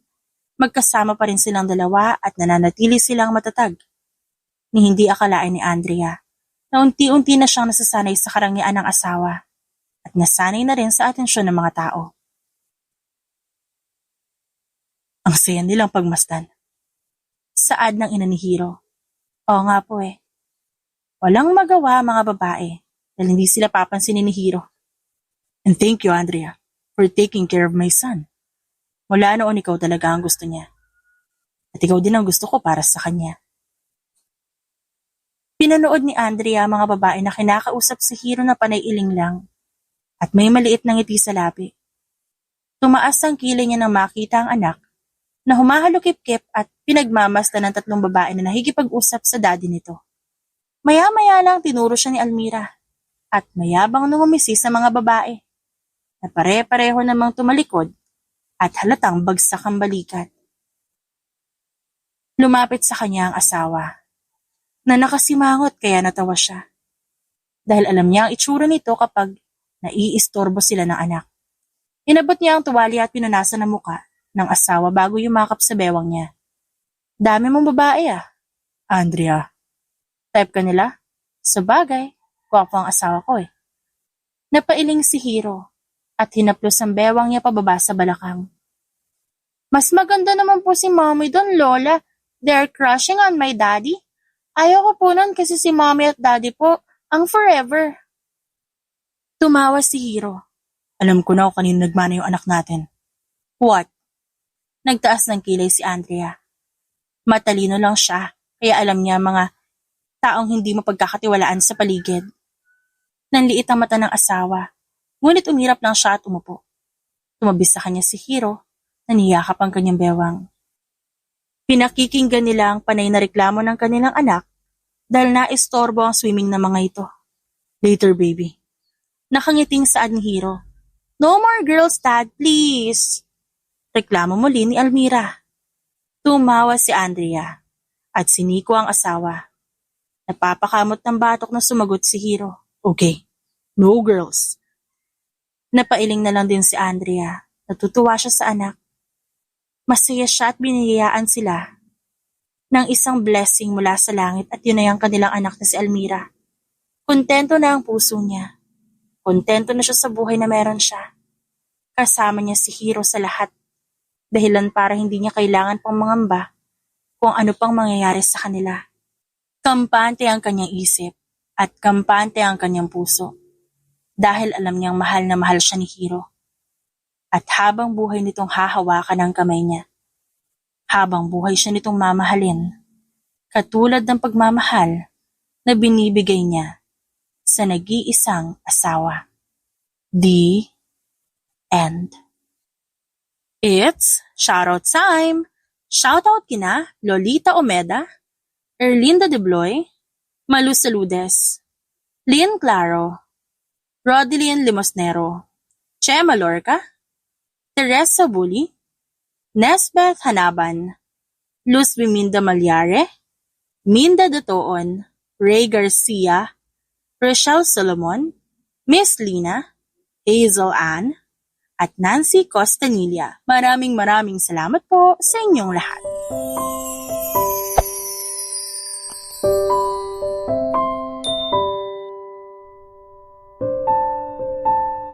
magkasama pa rin silang dalawa at nananatili silang matatag. Ni hindi akalain ni Andrea na unti-unti na siyang nasasanay sa karangyaan ng asawa at nasanay na rin sa atensyon ng mga tao. Ang saya nilang pagmasdan. Saad ng ina ni Hiro. Oo nga po eh. Walang magawa mga babae dahil hindi sila papansinin ni Hiro. And thank you, Andrea, for taking care of my son. Mula noon ikaw talaga ang gusto niya. At ikaw din ang gusto ko para sa kanya. Pinanood ni Andrea ang mga babae na kinakausap si Hiro na panay iling lang at may maliit na ngiti sa labi. Tumaas ang kilay niya nang makita ang anak na humahalukip-kip at pinagmamasdan ng tatlong babae na nahikipag-usap sa daddy nito. Maya-maya lang tinuro siya ni Almira at mayabang nangumisi sa mga babae na pare-pareho namang tumalikod at halatang bagsak ang balikat. Lumapit sa kanya ang asawa na nakasimangot kaya natawa siya dahil alam niya ang itsura nito kapag naiistorbo sila ng anak. Inabot niya ang tuwalya at pinunasan ng muka ng asawa bago yumakap sa bewang niya. Dami mong babae ah. Andrea. Type ka nila? Sabagay, gwapo ang asawa ko eh. Napailing si Hiro at hinaplos ang bewang niya pababa sa balakang. Mas maganda naman po si mommy doon, Lola. They're crushing on my daddy. Ayaw ko po nun kasi si mommy at daddy po ang forever. Tumawa si Hiro. Alam ko na kung kanino nagmana yung anak natin. What? Nagtaas ng kilay si Andrea. Matalino lang siya, kaya alam niya mga taong hindi mapagkakatiwalaan sa paligid. Nanliit ang mata ng asawa, ngunit umirap lang siya at umupo. Tumabi sa kanya si Hiro, na niyakap ang kanyang bewang. Pinakikinggan nila ang panay na reklamo ng kanilang anak dahil naistorbo ang swimming ng mga ito. Later, baby. Nakangiting saad ni Hiro. No more girls, Dad, please. Reklamo muli ni Almira. Tumawa si Andrea at siniko ang asawa. Napapakamot ng batok na sumagot si Hiro. Okay, no girls. Napailing na lang din si Andrea. Natutuwa siya sa anak. Masaya siya at biniyayaan sila ng isang blessing mula sa langit at yun ay ang kanilang anak na si Almira. Kontento na ang puso niya. Kontento na siya sa buhay na meron siya. Kasama niya si Hiro sa lahat. Dahilan para hindi niya kailangan pang mangamba kung ano pang mangyayari sa kanila. Kampante ang kanyang isip at kampante ang kanyang puso dahil alam niyang mahal na mahal siya ni Hiro. At habang buhay nitong hahawakan ang kamay niya, habang buhay siya nitong mamahalin, katulad ng pagmamahal na binibigay niya sa nag-iisang asawa. The end. It's shoutout time! Shoutout kina Lolita Omeda, Erlinda De Bloy, Malu Saludes, Lynn Claro, Rodelyn Limosnero, Chema Lorca, Teresa Bully, Nesbeth Hanaban, Luz Biminda Malyare, Minda Dotoon, Ray Garcia, Rochelle Solomon, Miss Lina, Hazel Ann, at Nancy Costanilla. Maraming salamat po sa inyong lahat.